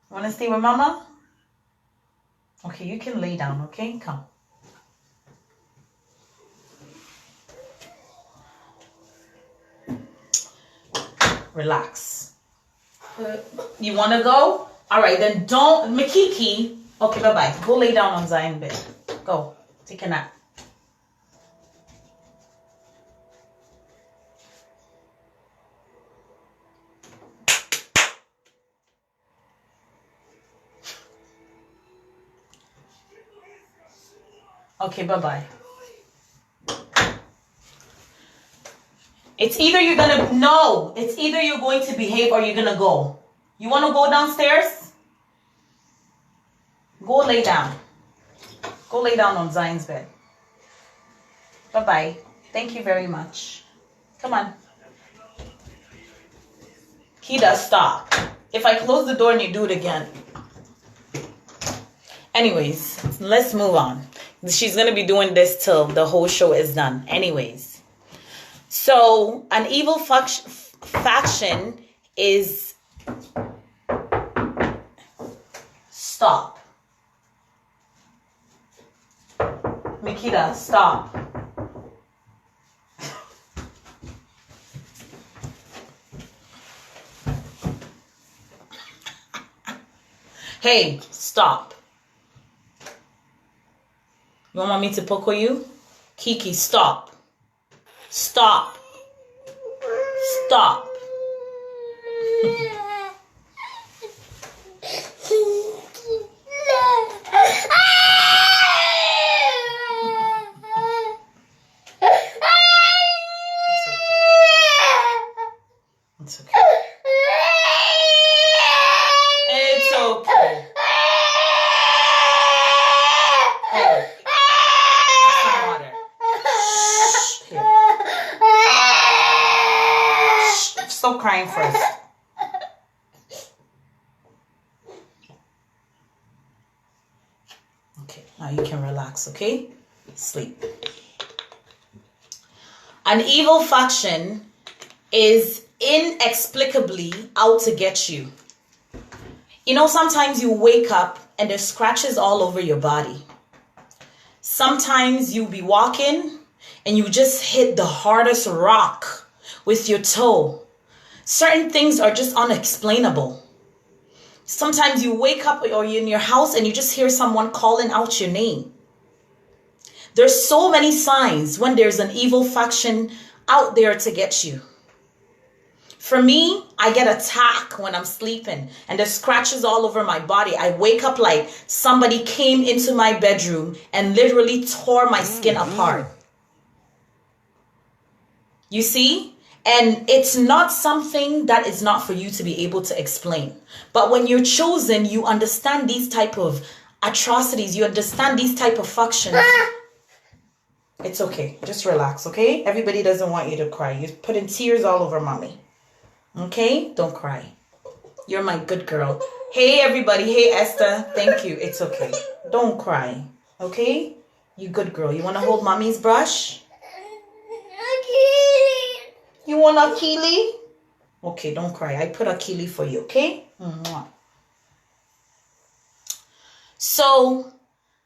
You want to stay with Mama? Okay, you can lay down, okay? Come. Relax. You want to go? All right, then don't. Makiki. Okay, bye-bye. Go lay down on Zion bed. Go. Take a nap. Okay, bye-bye. It's either you're going to behave or you're going to go. You want to go downstairs? Go lay down. Go lay down on Zion's bed. Bye-bye. Thank you very much. Come on. Kida, stop. If I close the door and you do it again. Anyways, let's move on. She's going to be doing this till the whole show is done. Anyways. So, an evil faction is... Stop. Mikita, stop. Hey, stop. You want me to poke you? Kiki, stop. Stop. Stop. It's okay. It's okay. Hey. Some water. Shh. Here. Shh. Stop crying first. Okay, now you can relax, okay? Sleep. An evil faction is inexplicably out to get you. You know, sometimes you wake up and there's scratches all over your body. Sometimes you be walking and you just hit the hardest rock with your toe. Certain things are just unexplainable. Sometimes you wake up or you're in your house and you just hear someone calling out your name. There's so many signs when there's an evil faction out there to get you. For me, I get attacked when I'm sleeping and there's scratches all over my body. I wake up like somebody came into my bedroom and literally tore my skin apart. You see? And it's not something that is not for you to be able to explain. But when you're chosen, you understand these type of atrocities. You understand these type of factions. It's okay. Just relax, okay? Everybody doesn't want you to cry. You're putting tears all over mommy. Okay? Don't cry. You're my good girl. Hey, everybody. Hey, Esther. Thank you. It's okay. Don't cry. Okay? You good girl. You want to hold mommy's brush? You want Akili? Okay, don't cry. I put Akili for you, okay? Mwah. So,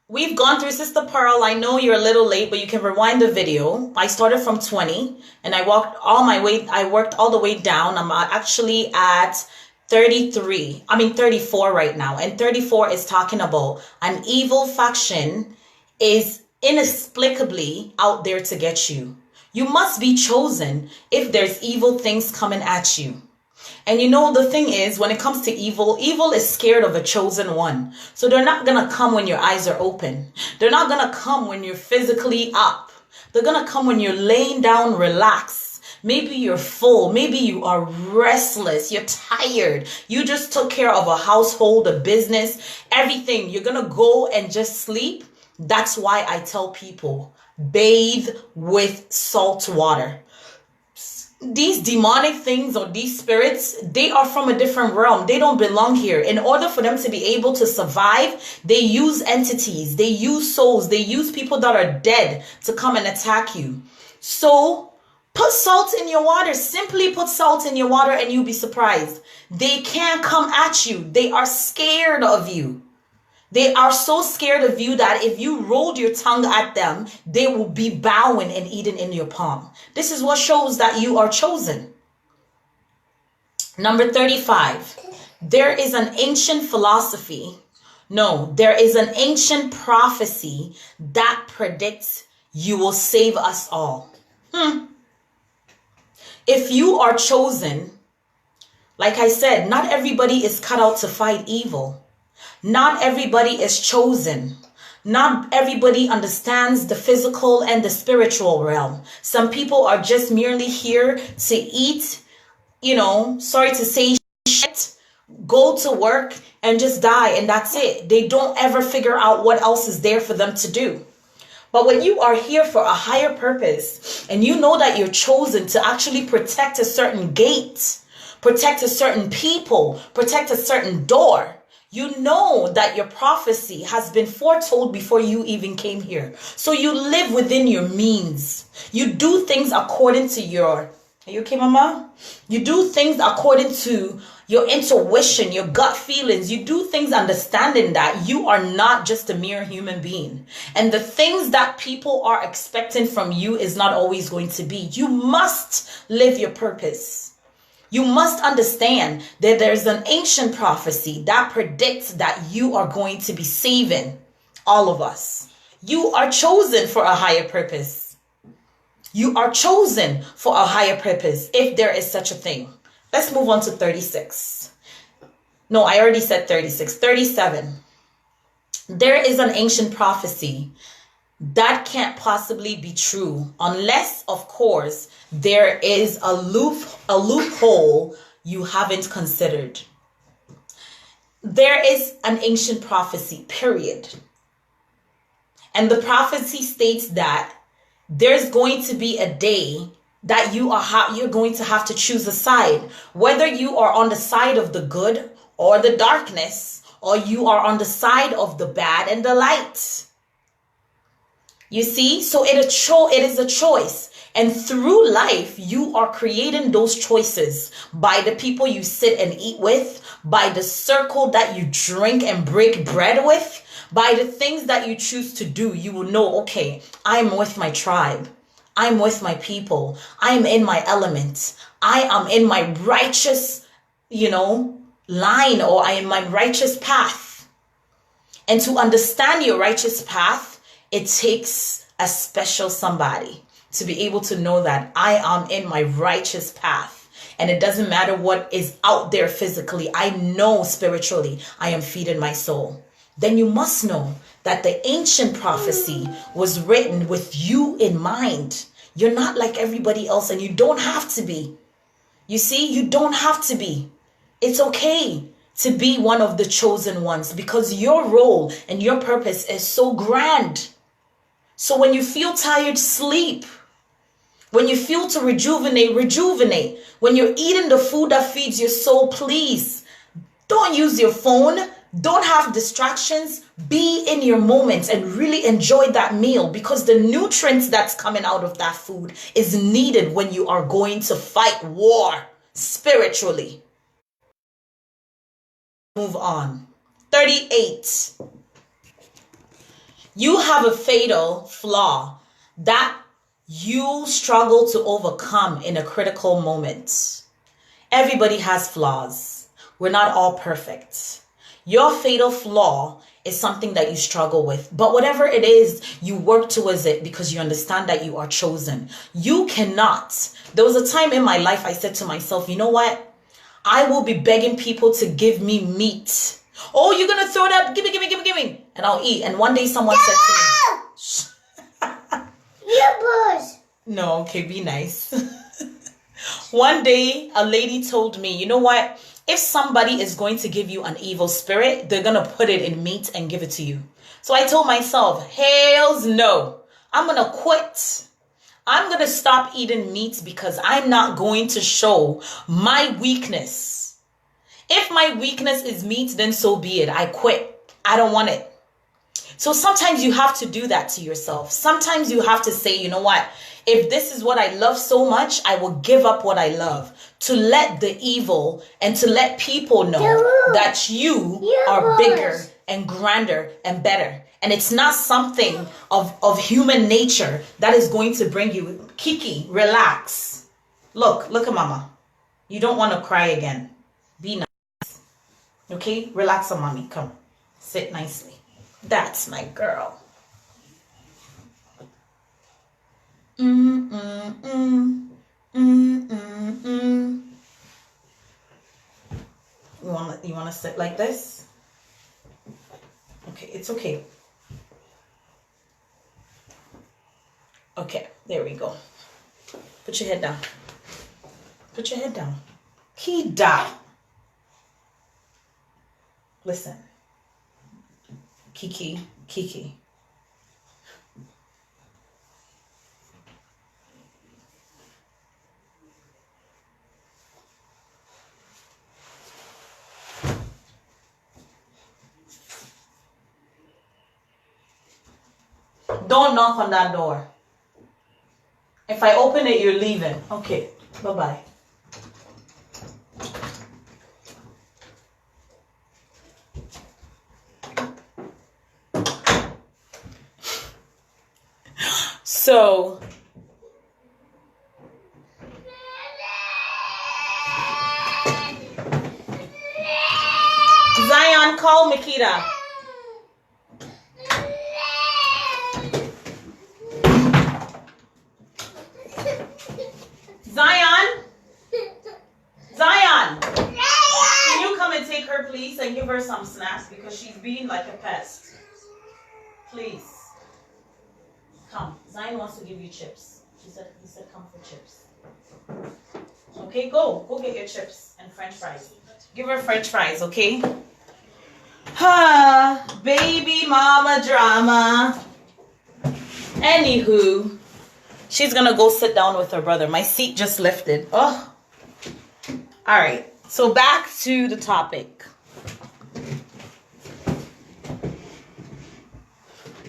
we've gone through, Sister Pearl. I know you're a little late, but you can rewind the video. I started from 20 and I worked all the way down. I'm actually at 34 right now. And 34 is talking about an evil faction is inexplicably out there to get you. You must be chosen if there's evil things coming at you. And you know, the thing is, when it comes to evil, evil is scared of a chosen one. So they're not going to come when your eyes are open. They're not going to come when you're physically up. They're going to come when you're laying down, relaxed. Maybe you're full. Maybe you are restless. You're tired. You just took care of a household, a business, everything. You're going to go and just sleep. That's why I tell people, bathe with salt water. These demonic things or these spirits, they are from a different realm. They don't belong here. In order for them to be able to survive, they use entities, they use souls, they use people that are dead to come and attack you. So put salt in your water. Simply put salt in your water and you'll be surprised. They can't come at you. They are scared of you. They are so scared of you that if you rolled your tongue at them, they will be bowing and eating in your palm. This is what shows that you are chosen. Number 35. There is an ancient philosophy. No, there is an ancient prophecy that predicts you will save us all. If you are chosen, like I said, not everybody is cut out to fight evil. Not everybody is chosen. Not everybody understands the physical and the spiritual realm. Some people are just merely here to eat, sorry to say shit, go to work and just die, and that's it. They don't ever figure out what else is there for them to do. But when you are here for a higher purpose and you know that you're chosen to actually protect a certain gate, protect a certain people, protect a certain door, you know that your prophecy has been foretold before you even came here. So you live within your means. You do things according to are you okay, Mama? You do things according to your intuition, your gut feelings. You do things understanding that you are not just a mere human being. And the things that people are expecting from you is not always going to be. You must live your purpose. You must understand that there's an ancient prophecy that predicts that you are going to be saving all of us. You are chosen for a higher purpose. You are chosen for a higher purpose, if there is such a thing. Let's move on to 36. No, I already said 36. 37. There is an ancient prophecy that can't possibly be true unless, of course, there is a loophole you haven't considered. There is an ancient prophecy, period. And the prophecy states that there's going to be a day that you're going to have to choose a side, whether you are on the side of the good or the darkness, or you are on the side of the bad and the light. You see, so it is a choice. And through life, you are creating those choices by the people you sit and eat with, by the circle that you drink and break bread with, by the things that you choose to do. You will know, okay, I'm with my tribe. I'm with my people. I am in my element. I am in my righteous, line, or I am my righteous path. And to understand your righteous path, it takes a special somebody to be able to know that I am in my righteous path. And it doesn't matter what is out there physically. I know spiritually I am feeding my soul. Then you must know that the ancient prophecy was written with you in mind. You're not like everybody else, and you don't have to be. You see, you don't have to be. It's okay to be one of the chosen ones, because your role and your purpose is so grand. So when you feel tired, sleep. When you feel to rejuvenate, rejuvenate. When you're eating the food that feeds your soul, please don't use your phone. Don't have distractions. Be in your moments and really enjoy that meal, because the nutrients that's coming out of that food is needed when you are going to fight war spiritually. Move on. 38. You have a fatal flaw that you struggle to overcome in a critical moment. Everybody has flaws. We're not all perfect. Your fatal flaw is something that you struggle with. But whatever it is, you work towards it because you understand that you are chosen. You cannot. There was a time in my life I said to myself, you know what? I will be begging people to give me meat. Oh, you're going to throw that? Give me. And I'll eat. And one day someone said to me, no, okay, be nice. One day a lady told me, you know what? If somebody is going to give you an evil spirit, they're going to put it in meat and give it to you. So I told myself, hells no. I'm going to quit. I'm going to stop eating meat because I'm not going to show my weakness. If my weakness is meat, then so be it. I quit. I don't want it. So sometimes you have to do that to yourself. Sometimes you have to say, you know what? If this is what I love so much, I will give up what I love to let the evil and to let people know that you are bigger and grander and better. And it's not something of human nature that is going to bring you. Kiki, relax. Look at mama. You don't want to cry again. Be nice. Okay? Relax on mommy. Come. Sit nicely. That's my girl. You wanna sit like this? Okay, it's okay. Okay, there we go. Put your head down. Put your head down. Kida. Listen. Kiki. Don't knock on that door. If I open it, you're leaving. Okay, bye-bye. So, Zion, call Makita. Zion, can you come and take her, please, and give her some snacks because she's being like a pest. Please. Come. Zion wants to give you chips. He said come for chips. Okay, go get your chips and French fries. Give her French fries, okay? Baby mama drama. Anywho, she's gonna go sit down with her brother. My seat just lifted. Oh. All right. So back to the topic.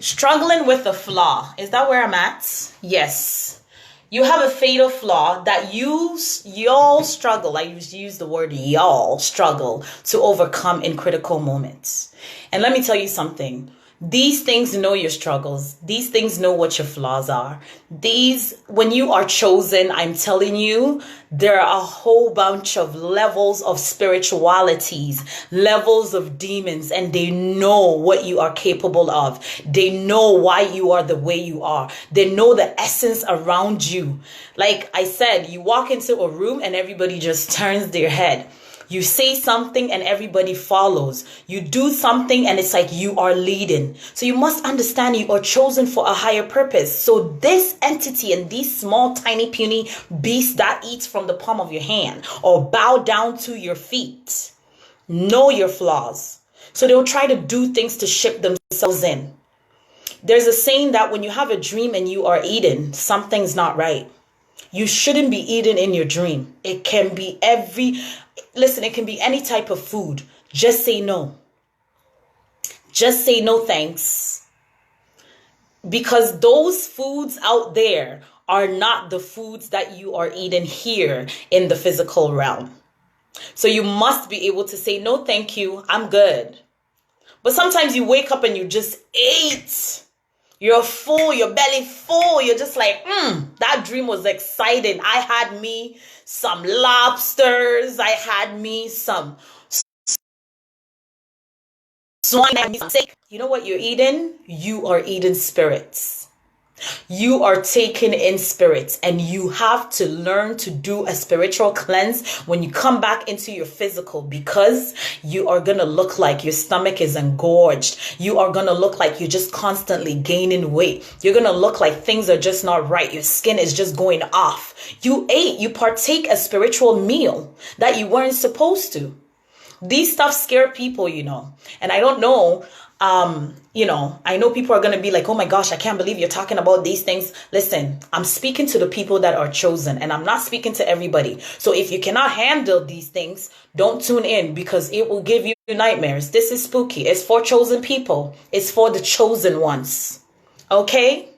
Struggling with a flaw. Is that where I'm at? Yes. You have a fatal flaw that y'all struggle. I use the word y'all struggle to overcome in critical moments. And let me tell you something. These things know your struggles. These things know what your flaws are. When you are chosen, I'm telling you, there are a whole bunch of levels of spiritualities, levels of demons, and they know what you are capable of. They know why you are the way you are. They know the essence around you. Like I said, you walk into a room and everybody just turns their head. You say something and everybody follows. You do something and it's like you are leading. So you must understand you are chosen for a higher purpose. So this entity and these small, tiny, puny beasts that eats from the palm of your hand or bow down to your feet know your flaws. So they'll try to do things to ship themselves in. There's a saying that when you have a dream and you are eating, something's not right. You shouldn't be eating in your dream. It can be it can be any type of food. Just say no. Just say no thanks. Because those foods out there are not the foods that you are eating here in the physical realm. So you must be able to say no thank you, I'm good. But sometimes you wake up and you just ate. You're full, your belly full. You're just like, that dream was exciting. I had me some lobsters. I had me some swine. You know what you're eating? You are eating spirits. You are taken in spirit, and you have to learn to do a spiritual cleanse when you come back into your physical, because you are going to look like your stomach is engorged. You are going to look like you're just constantly gaining weight. You're going to look like things are just not right. Your skin is just going off. You partake a spiritual meal that you weren't supposed to. These stuff scare people, and I don't know. I know people are going to be like, oh my gosh, I can't believe you're talking about these things. Listen, I'm speaking to the people that are chosen, and I'm not speaking to everybody. So if you cannot handle these things, don't tune in, because it will give you nightmares. This is spooky. It's for chosen people. It's for the chosen ones. Okay?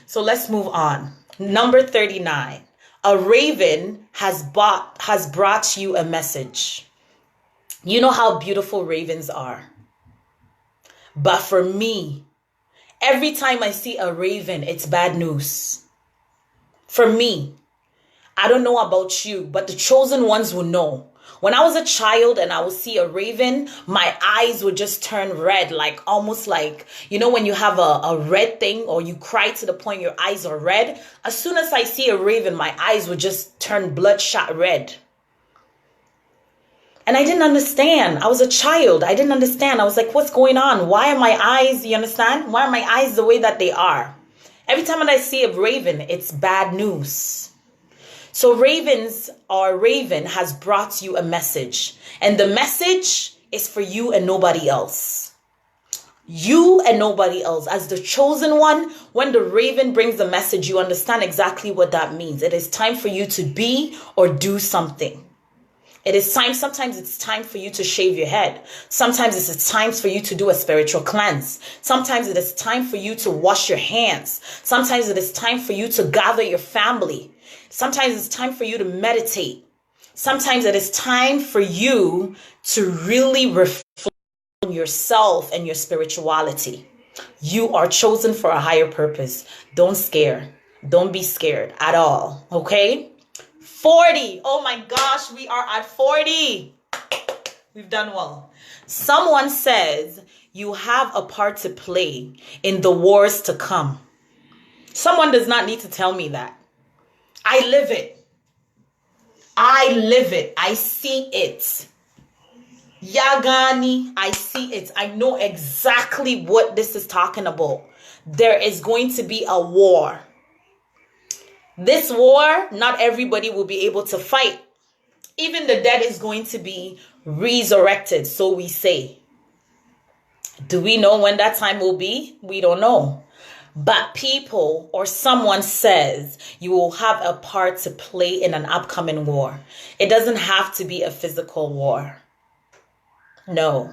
So let's move on. Number 39. A raven has brought you a message. You know how beautiful ravens are. But for me, every time I see a raven, it's bad news. For me, I don't know about you, but the chosen ones will know. When I was a child and I would see a raven, my eyes would just turn red, like almost like, when you have a red thing or you cry to the point your eyes are red. As soon as I see a raven, my eyes would just turn bloodshot red. And I didn't understand. I was a child. I didn't understand. I was like, what's going on? Why are my eyes, you understand? Why are my eyes the way that they are? Every time that I see a raven, it's bad news. So raven has brought you a message. And the message is for you and nobody else. You and nobody else. As the chosen one, when the raven brings the message, you understand exactly what that means. It is time for you to be or do something. It is time. Sometimes it's time for you to shave your head. Sometimes it's time for you to do a spiritual cleanse. Sometimes it is time for you to wash your hands. Sometimes it is time for you to gather your family. Sometimes it's time for you to meditate. Sometimes it is time for you to really reflect on yourself and your spirituality. You are chosen for a higher purpose. Don't scare. Don't be scared at all. Okay? 40. Oh my gosh, we are at 40. We've done well. Someone says you have a part to play in the wars to come. Someone does not need to tell me that. I live it. I live it. I see it. Yagani, I see it. I know exactly what this is talking about. There is going to be a war. This war, not everybody will be able to fight. Even the dead is going to be resurrected, so we say. Do we know when that time will be? We don't know. But people or someone says you will have a part to play in an upcoming war. It doesn't have to be a physical war. No.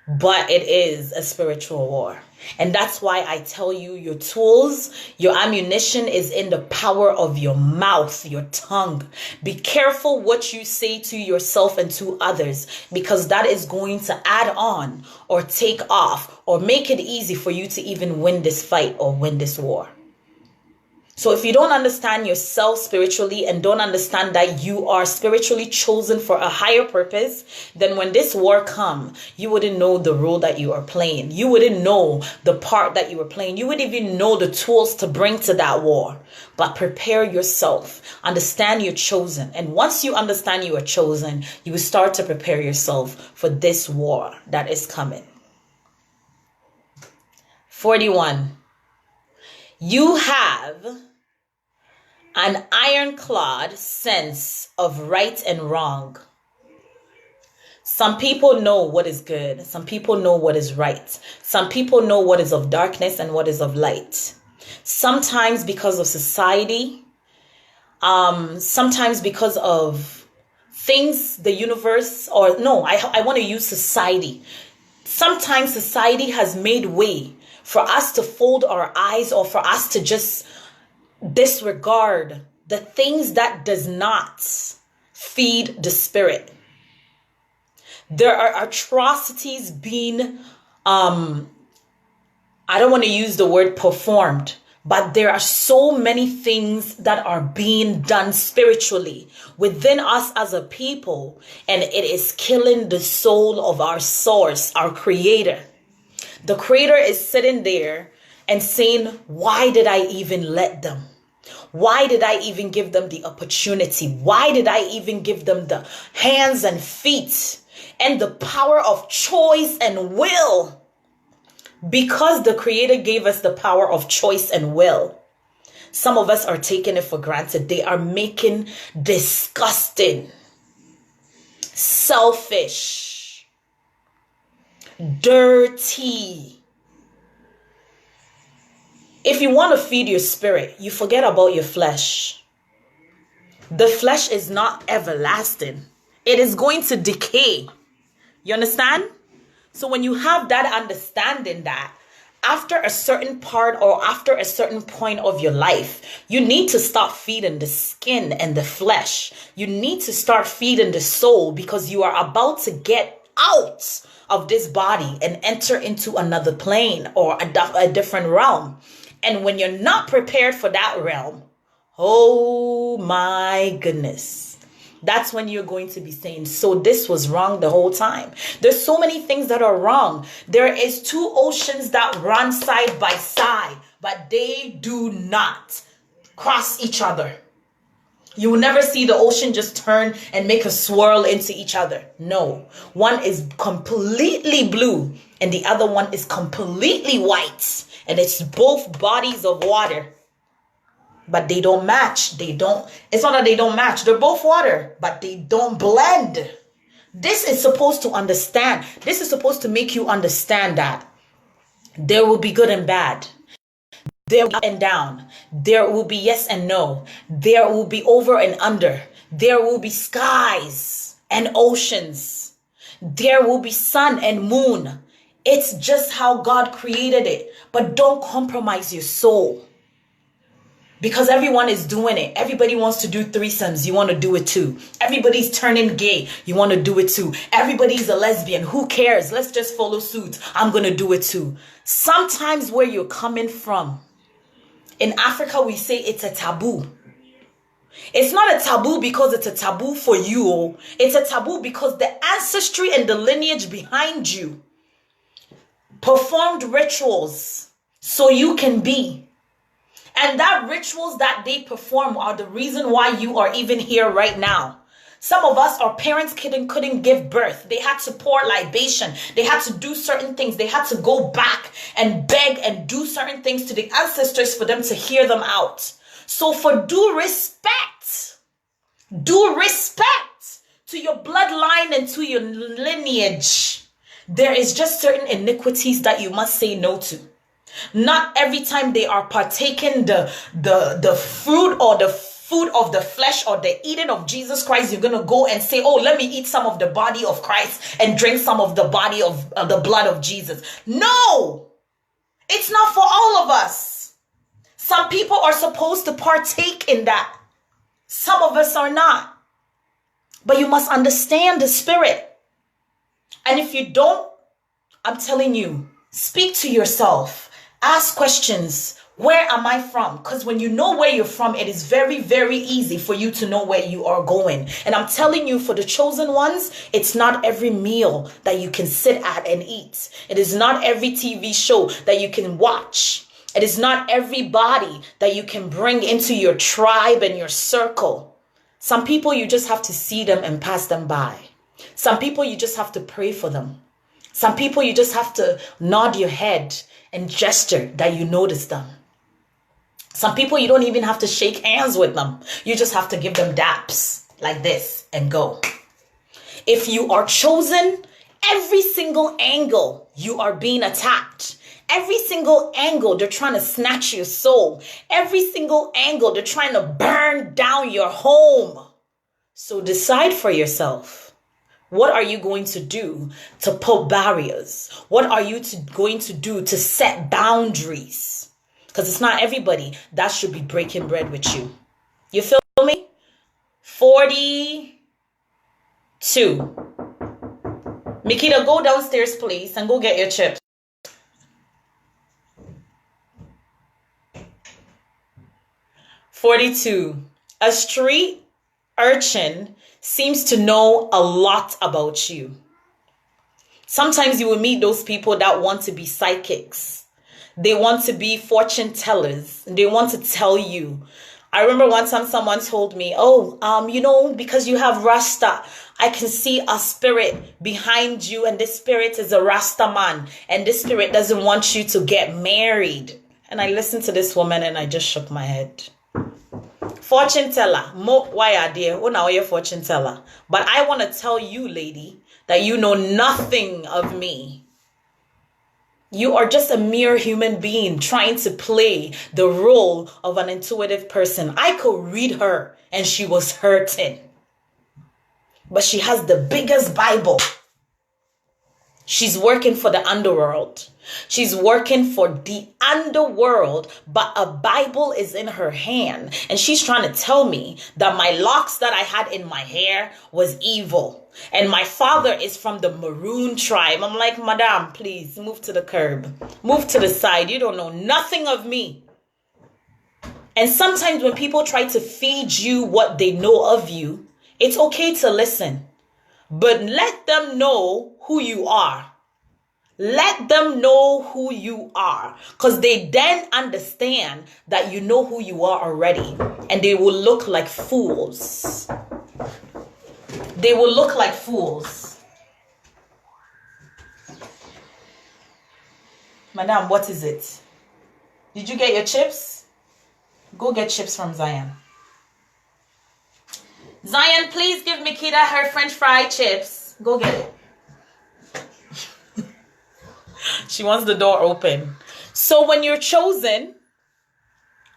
But it is a spiritual war. And that's why I tell you, your tools, your ammunition is in the power of your mouth, your tongue. Be careful what you say to yourself and to others, because that is going to add on or take off or make it easy for you to even win this fight or win this war. So if you don't understand yourself spiritually and don't understand that you are spiritually chosen for a higher purpose, then when this war comes, you wouldn't know the role that you are playing. You wouldn't know the part that you are playing. You wouldn't even know the tools to bring to that war. But prepare yourself. Understand you're chosen. And once you understand you are chosen, you will start to prepare yourself for this war that is coming. 41. You have an ironclad sense of right and wrong. Some people know what is good. Some people know what is right. Some people know what is of darkness and what is of light. Sometimes because of society, sometimes because of things, the universe, or no, I want to use society. Sometimes society has made way for us to fold our eyes or for us to just disregard the things that does not feed the spirit. There are atrocities being I don't want to use the word performed, but there are so many things that are being done spiritually within us as a people, and it is killing the soul of our source, our creator. The creator is sitting there and saying, why did I even let them? Why did I even give them the opportunity? Why did I even give them the hands and feet and the power of choice and will? Because the creator gave us the power of choice and will, some of us are taking it for granted. They are making disgusting, selfish, dirty. If you want to feed your spirit, you forget about your flesh. The flesh is not everlasting. It is going to decay. You understand? So when you have that understanding that after a certain part or after a certain point of your life, you need to stop feeding the skin and the flesh. You need to start feeding the soul, because you are about to get out of this body and enter into another plane or a different realm. And when you're not prepared for that realm, oh my goodness, that's when you're going to be saying, so this was wrong the whole time. There's so many things that are wrong. There is two oceans that run side by side, but they do not cross each other. You will never see the ocean just turn and make a swirl into each other. No, one is completely blue and the other one is completely white. And it's both bodies of water. But they don't match. It's not that they don't match. They're both water, but they don't blend. This is supposed to understand. This is supposed to make you understand that there will be good and bad. There will be up and down. There will be yes and no. There will be over and under. There will be skies and oceans. There will be sun and moon. It's just how God created it. But don't compromise your soul. Because everyone is doing it. Everybody wants to do threesomes. You want to do it too. Everybody's turning gay. You want to do it too. Everybody's a lesbian. Who cares? Let's just follow suit. I'm going to do it too. Sometimes where you're coming from, in Africa, we say it's a taboo. It's not a taboo because it's a taboo for you. It's a taboo because the ancestry and the lineage behind you performed rituals so you can be. And that rituals that they perform are the reason why you are even here right now. Some of us, our parents couldn't give birth. They had to pour libation. They had to do certain things. They had to go back and beg and do certain things to the ancestors for them to hear them out. So for due respect to your bloodline and to your lineage, there is just certain iniquities that you must say no to. Not every time they are partaking the fruit or the food of the flesh or the eating of Jesus Christ, you're going to go and say, oh, let me eat some of the body of Christ and drink some of the body of the blood of Jesus. No, it's not for all of us. Some people are supposed to partake in that. Some of us are not. But you must understand the spirit. And if you don't, I'm telling you, speak to yourself. Ask questions. Where am I from? Because when you know where you're from, it is very, very easy for you to know where you are going. And I'm telling you, for the chosen ones, it's not every meal that you can sit at and eat. It is not every TV show that you can watch. It is not everybody that you can bring into your tribe and your circle. Some people, you just have to see them and pass them by. Some people, you just have to pray for them. Some people, you just have to nod your head and gesture that you notice them. Some people, you don't even have to shake hands with them. You just have to give them daps like this and go. If you are chosen, every single angle you are being attacked. Every single angle they're trying to snatch your soul. Every single angle they're trying to burn down your home. So decide for yourself. What are you going to do to put barriers? What are you going to do to set boundaries? Because it's not everybody that should be breaking bread with you. You feel me? 42. Mikita, go downstairs, please, and go get your chips. 42. A street urchin seems to know a lot about you. Sometimes you will meet those people that want to be psychics. They want to be fortune tellers. They want to tell you. I remember one time someone told me, because you have Rasta, I can see a spirit behind you, and this spirit is a Rasta man, and this spirit doesn't want you to get married. And I listened to this woman and I just shook my head. Fortune teller. Why are there? Oh, now you're fortune teller. But I want to tell you, lady, that you know nothing of me. You are just a mere human being trying to play the role of an intuitive person. I could read her and she was hurting. But she has the biggest Bible. She's working for the underworld. She's working for the underworld, but a Bible is in her hand. And she's trying to tell me that my locks that I had in my hair was evil. And my father is from the Maroon tribe. I'm like, Madam, please move to the curb. Move to the side. You don't know nothing of me. And sometimes when people try to feed you what they know of you, it's okay to listen. But let them know who you are. Let them know who you are, because they then understand that you know who you are already, and they will look like fools. They will look like fools. Madam, what is it? Did you get your chips? Go get chips from Zion. Zion, please give Mikita her French fry chips. Go get it. She wants the door open. So when you're chosen,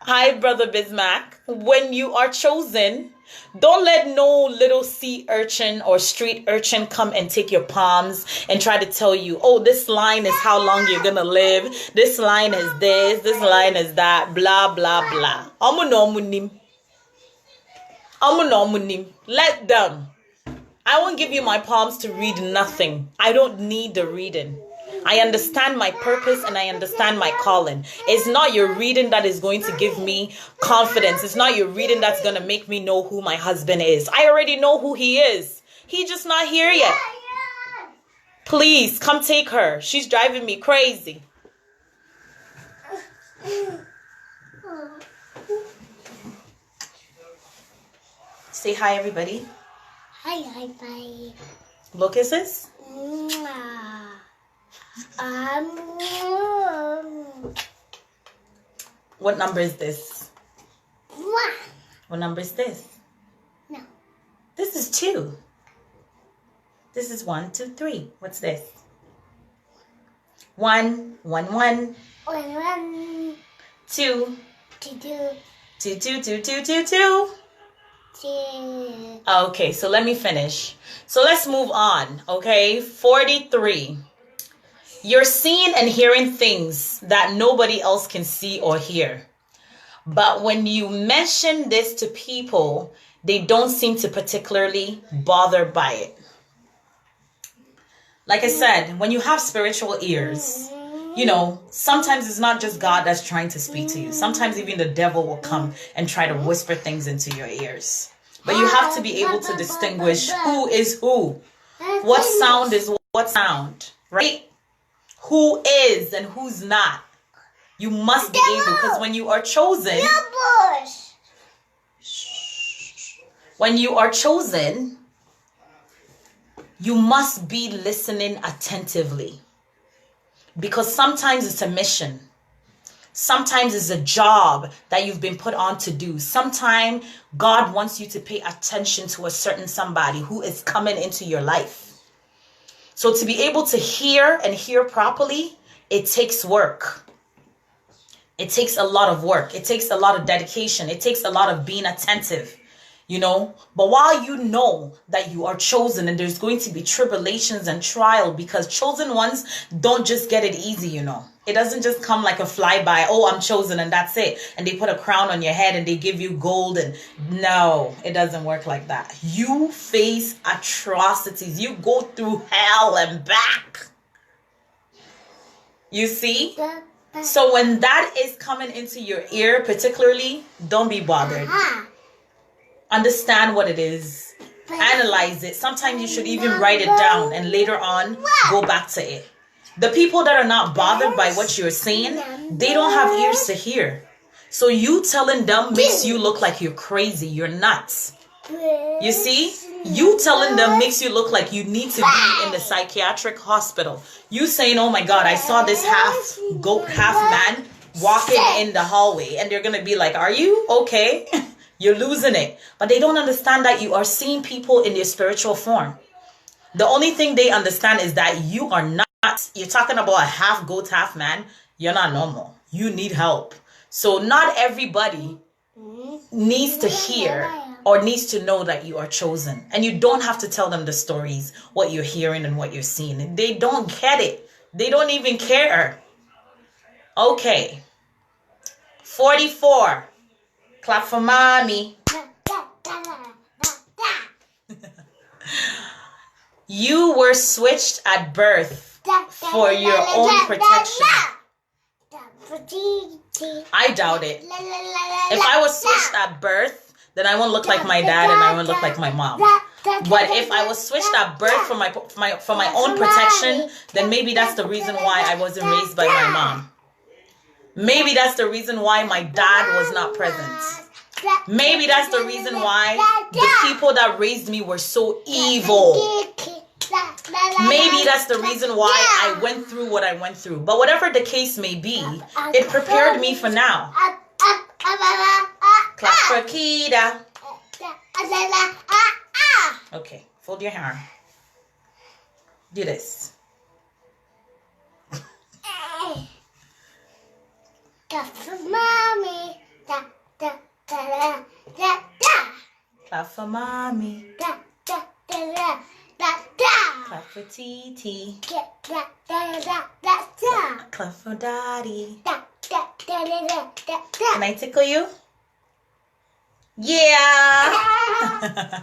hi, Brother Bismack, when you are chosen, don't let no little sea urchin or street urchin come and take your palms and try to tell you, oh, this line is how long you're going to live. This line is this line is that, blah, blah, blah. Let them. I won't give you my palms to read nothing. I don't need the reading. I understand my purpose and I understand my calling. It's not your reading that is going to give me confidence. It's not your reading that's going to make me know who my husband is. I already know who he is. He's just not here yet. Please come take her. She's driving me crazy. Say hi, everybody. Hi, bye. Blow kisses. What number is this? 1. What number is this? No. This is 2. This is 1, 2, 3. What's this? 1, 1, 1. 1, 2. 2, 2, 2, 2, 2, 2, 2. 2. Okay, so let me finish. So let's move on, okay? 43. You're seeing and hearing things that nobody else can see or hear. But when you mention this to people, they don't seem to particularly bother by it. Like I said, when you have spiritual ears, sometimes it's not just God that's trying to speak to you. Sometimes even the devil will come and try to whisper things into your ears. But you have to be able to distinguish who is who. What sound is what sound, right? Who is and who's not. You must be able, because when you are chosen, you must be listening attentively. Because sometimes it's a mission. Sometimes it's a job that you've been put on to do. Sometimes God wants you to pay attention to a certain somebody who is coming into your life. So to be able to hear and hear properly, it takes work. It takes a lot of work. It takes a lot of dedication. It takes a lot of being attentive, But while you know that you are chosen and there's going to be tribulations and trial, because chosen ones don't just get it easy, It doesn't just come like a flyby. Oh, I'm chosen and that's it. And they put a crown on your head and they give you gold. And no, it doesn't work like that. You face atrocities. You go through hell and back. You see? So when that is coming into your ear, particularly, don't be bothered. Understand what it is. Analyze it. Sometimes you should even write it down and later on go back to it. The people that are not bothered by what you're saying, they don't have ears to hear. So you telling them makes you look like you're crazy. You're nuts. You see? You telling them makes you look like you need to be in the psychiatric hospital. You saying, oh my God, I saw this half goat, half man walking in the hallway. And they're going to be like, are you okay? You're losing it. But they don't understand that you are seeing people in their spiritual form. The only thing they understand is that you are not. You're talking about a half goat, half man. You're not normal. You need help. So not everybody needs to hear or needs to know that you are chosen. And you don't have to tell them the stories, what you're hearing and what you're seeing. They don't get it. They don't even care. Okay. 44. Clap for mommy. You were switched at birth for your own protection. I doubt it. If I was switched at birth, then I won't look like my dad and I won't look like my mom. But if I was switched at birth for my own protection, then maybe that's the reason why I wasn't raised by my mom. Maybe that's the reason why my dad was not present. Maybe that's the reason why the people that raised me were so evil. Maybe that's the reason why I went through what I went through. But whatever the case may be, it prepared me for now. Clap for Kida. Okay, fold your hair. Do this. Clap for mommy. Clap for mommy. Clap for TT. Clap for daddy. Can I tickle you? Yeah.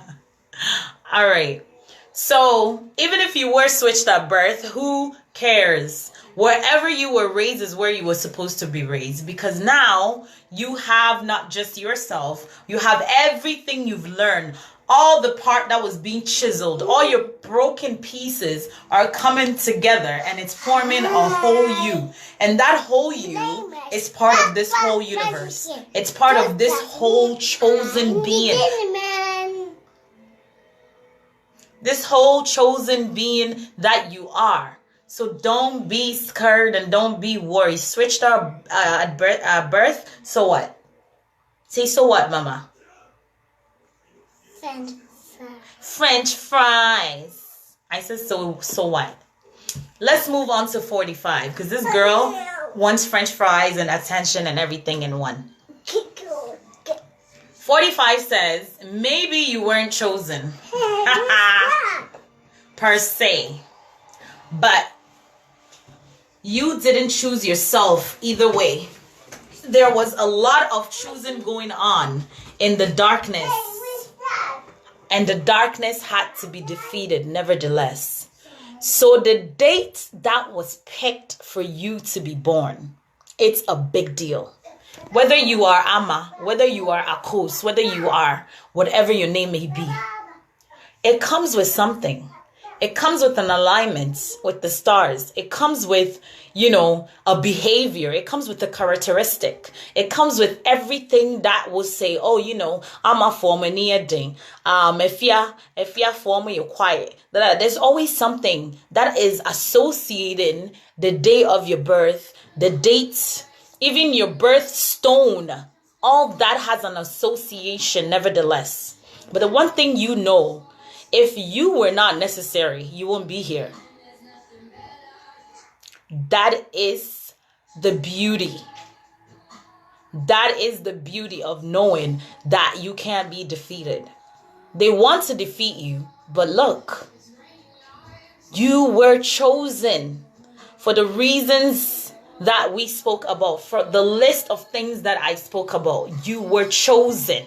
All right. So even if you were switched at birth, who cares? Wherever you were raised is where you were supposed to be raised, because now you have not just yourself, you have everything you've learned. All the part that was being chiseled, all your broken pieces are coming together and it's forming a whole you. And that whole you is part of this whole universe. It's part of this whole chosen being. This whole chosen being that you are. So don't be scared and don't be worried. Switched at birth. So what? Say so what, mama? French fries. I said so what? Let's move on to 45 because this girl wants French fries and attention and everything in one. 45 says, maybe you weren't chosen per se, but you didn't choose yourself either way. There was a lot of choosing going on in the darkness, and the darkness had to be defeated nevertheless. So the date that was picked for you to be born, it's a big deal. Whether you are Amma, whether you are Akos, whether you are whatever your name may be, it comes with something. It comes with an alignment with the stars. It comes with, a behavior. It comes with a characteristic. It comes with everything that will say, oh, I'm a former near thing. If you're former, you're quiet. There's always something that is associating the day of your birth, the dates, even your birth stone. All that has an association nevertheless. But the one thing you know, if you were not necessary, you won't be here. That is the beauty. That is the beauty of knowing that you can't be defeated. They want to defeat you, but look, you were chosen for the reasons that we spoke about, for the list of things that I spoke about. You were chosen.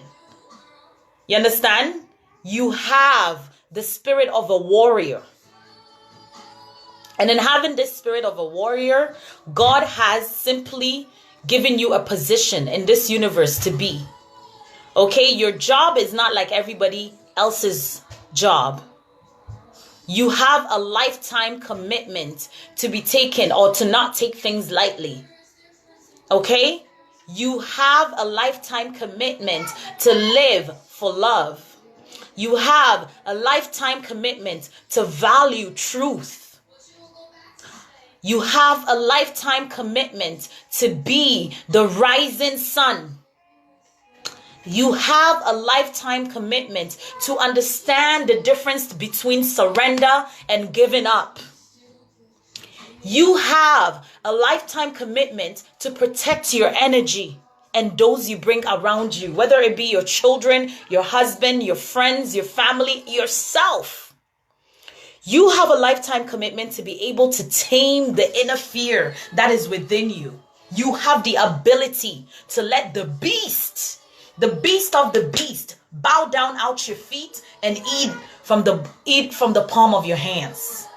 You understand? You have the spirit of a warrior. And in having this spirit of a warrior, God has simply given you a position in this universe to be. Okay, your job is not like everybody else's job. You have a lifetime commitment to be taken or to not take things lightly. Okay? You have a lifetime commitment to live for love. You have a lifetime commitment to value truth. You have a lifetime commitment to be the rising sun. You have a lifetime commitment to understand the difference between surrender and giving up. You have a lifetime commitment to protect your energy and those you bring around you, whether it be your children, your husband, your friends, your family, yourself. You have a lifetime commitment to be able to tame the inner fear that is within you. You have the ability to let the beast of the beast, bow down out your feet and eat from the palm of your hands.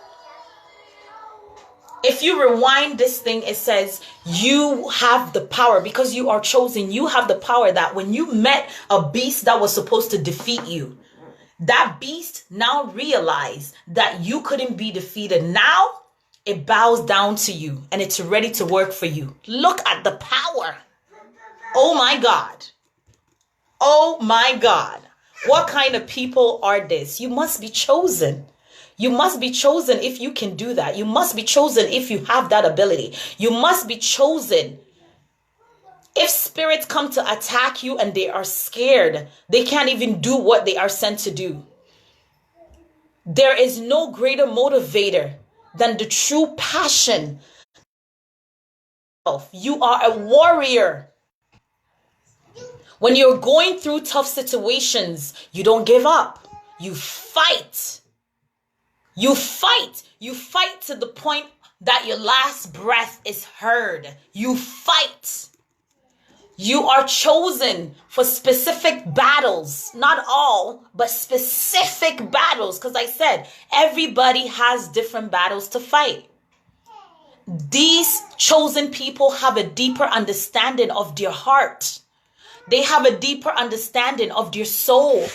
If you rewind this thing, it says you have the power because you are chosen. You have the power that when you met a beast that was supposed to defeat you, that beast now realized that you couldn't be defeated. Now it bows down to you and it's ready to work for you. Look at the power. Oh my God. Oh my God. What kind of people are this? You must be chosen. You must be chosen if you can do that. You must be chosen if you have that ability. You must be chosen. If spirits come to attack you and they are scared, they can't even do what they are sent to do. There is no greater motivator than the true passion. You are a warrior. When you're going through tough situations, you don't give up. You fight. You fight. You fight to the point that your last breath is heard. You fight. You are chosen for specific battles. Not all, but specific battles. Because I said, everybody has different battles to fight. These chosen people have a deeper understanding of their heart. They have a deeper understanding of their soul.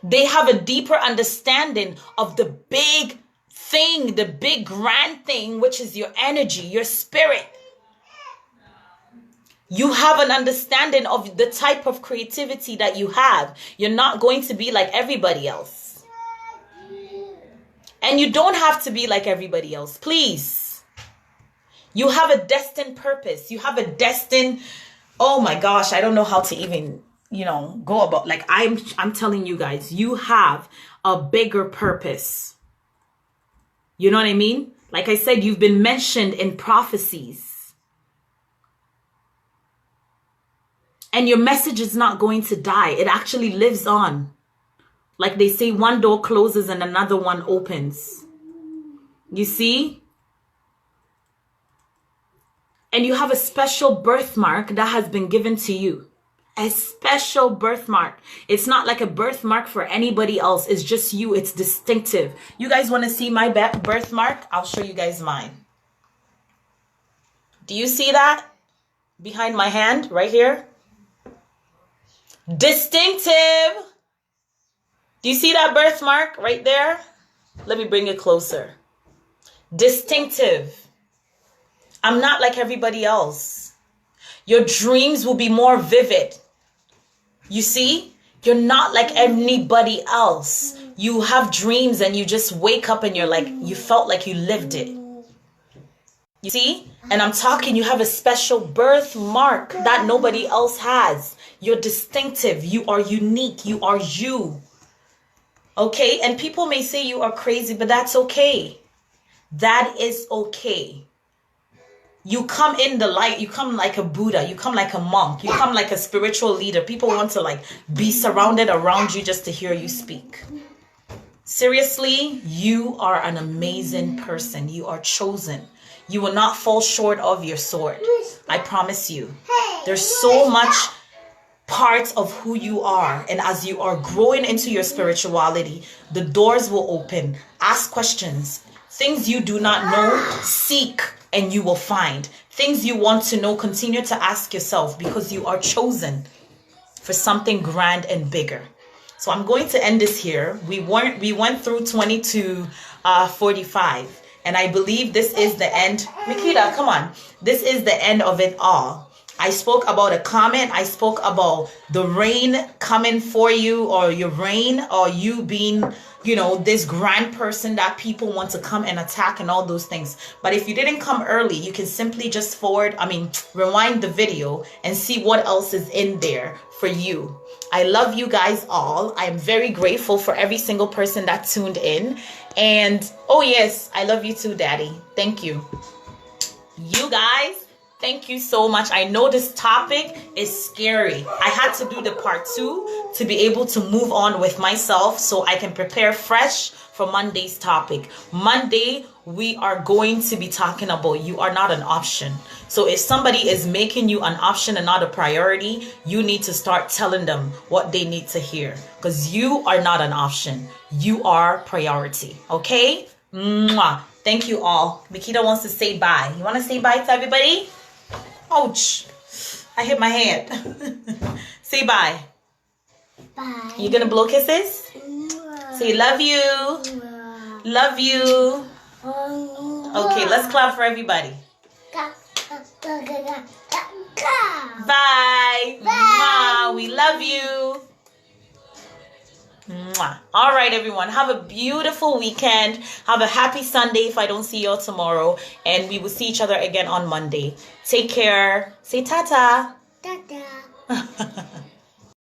They have a deeper understanding of the big thing, the big grand thing, which is your energy, your spirit. You have an understanding of the type of creativity that you have. You're not going to be like everybody else. And you don't have to be like everybody else. Please. You have a destined purpose. You have a destined... Oh my gosh, I don't know how to even, go about, like I'm telling you guys, you have a bigger purpose. You know what I mean? Like I said, you've been mentioned in prophecies. And your message is not going to die. It actually lives on. Like they say, one door closes and another one opens. You see? And you have a special birthmark that has been given to you. A special birthmark. It's not like a birthmark for anybody else. It's just you. It's distinctive. You guys want to see my birthmark? I'll show you guys mine. Do you see that? Behind my hand, right here. Distinctive. Do you see that birthmark right there? Let me bring it closer. Distinctive. I'm not like everybody else. Your dreams will be more vivid. You see? You're not like anybody else. You have dreams and you just wake up and you felt like you lived it. You see? And I'm talking, you have a special birthmark that nobody else has. You're distinctive. You are unique. You are you. Okay? And people may say you are crazy, but that's okay. That is okay. You come in the light. You come like a Buddha. You come like a monk. You come like a spiritual leader. People want to be surrounded around you just to hear you speak. Seriously, you are an amazing person. You are chosen. You will not fall short of your sword. I promise you. There's so much part of who you are. And as you are growing into your spirituality, the doors will open. Ask questions. Things you do not know, seek and you will find. Things you want to know, continue to ask yourself, because you are chosen for something grand and bigger. So I'm going to end this here. We went through 20 to 45, and I believe this is the end. Nikita, come on. This is the end of it all. I spoke about a comment. I spoke about the rain coming for you, or your reign, or you being, this grand person that people want to come and attack and all those things. But if you didn't come early, you can simply just rewind the video and see what else is in there for you. I love you guys all. I am very grateful for every single person that tuned in. And oh yes, I love you too, Daddy. Thank you. You guys, thank you so much. I know this topic is scary. I had to do the part 2 to be able to move on with myself so I can prepare fresh for Monday's topic. Monday, we are going to be talking about you are not an option. So if somebody is making you an option and not a priority, you need to start telling them what they need to hear, because you are not an option. You are priority. Okay? Mwah. Thank you all. Mikita wants to say bye. You want to say bye to everybody? Ouch. I hit my hand. Say bye. Bye. You gonna blow kisses? Say love you. Love you. Okay, let's clap for everybody. Bye. Mwah. We love you. Mwah. All right, everyone. Have a beautiful weekend. Have a happy Sunday if I don't see you all tomorrow. And we will see each other again on Monday. Take care. Say ta-ta. Ta-ta.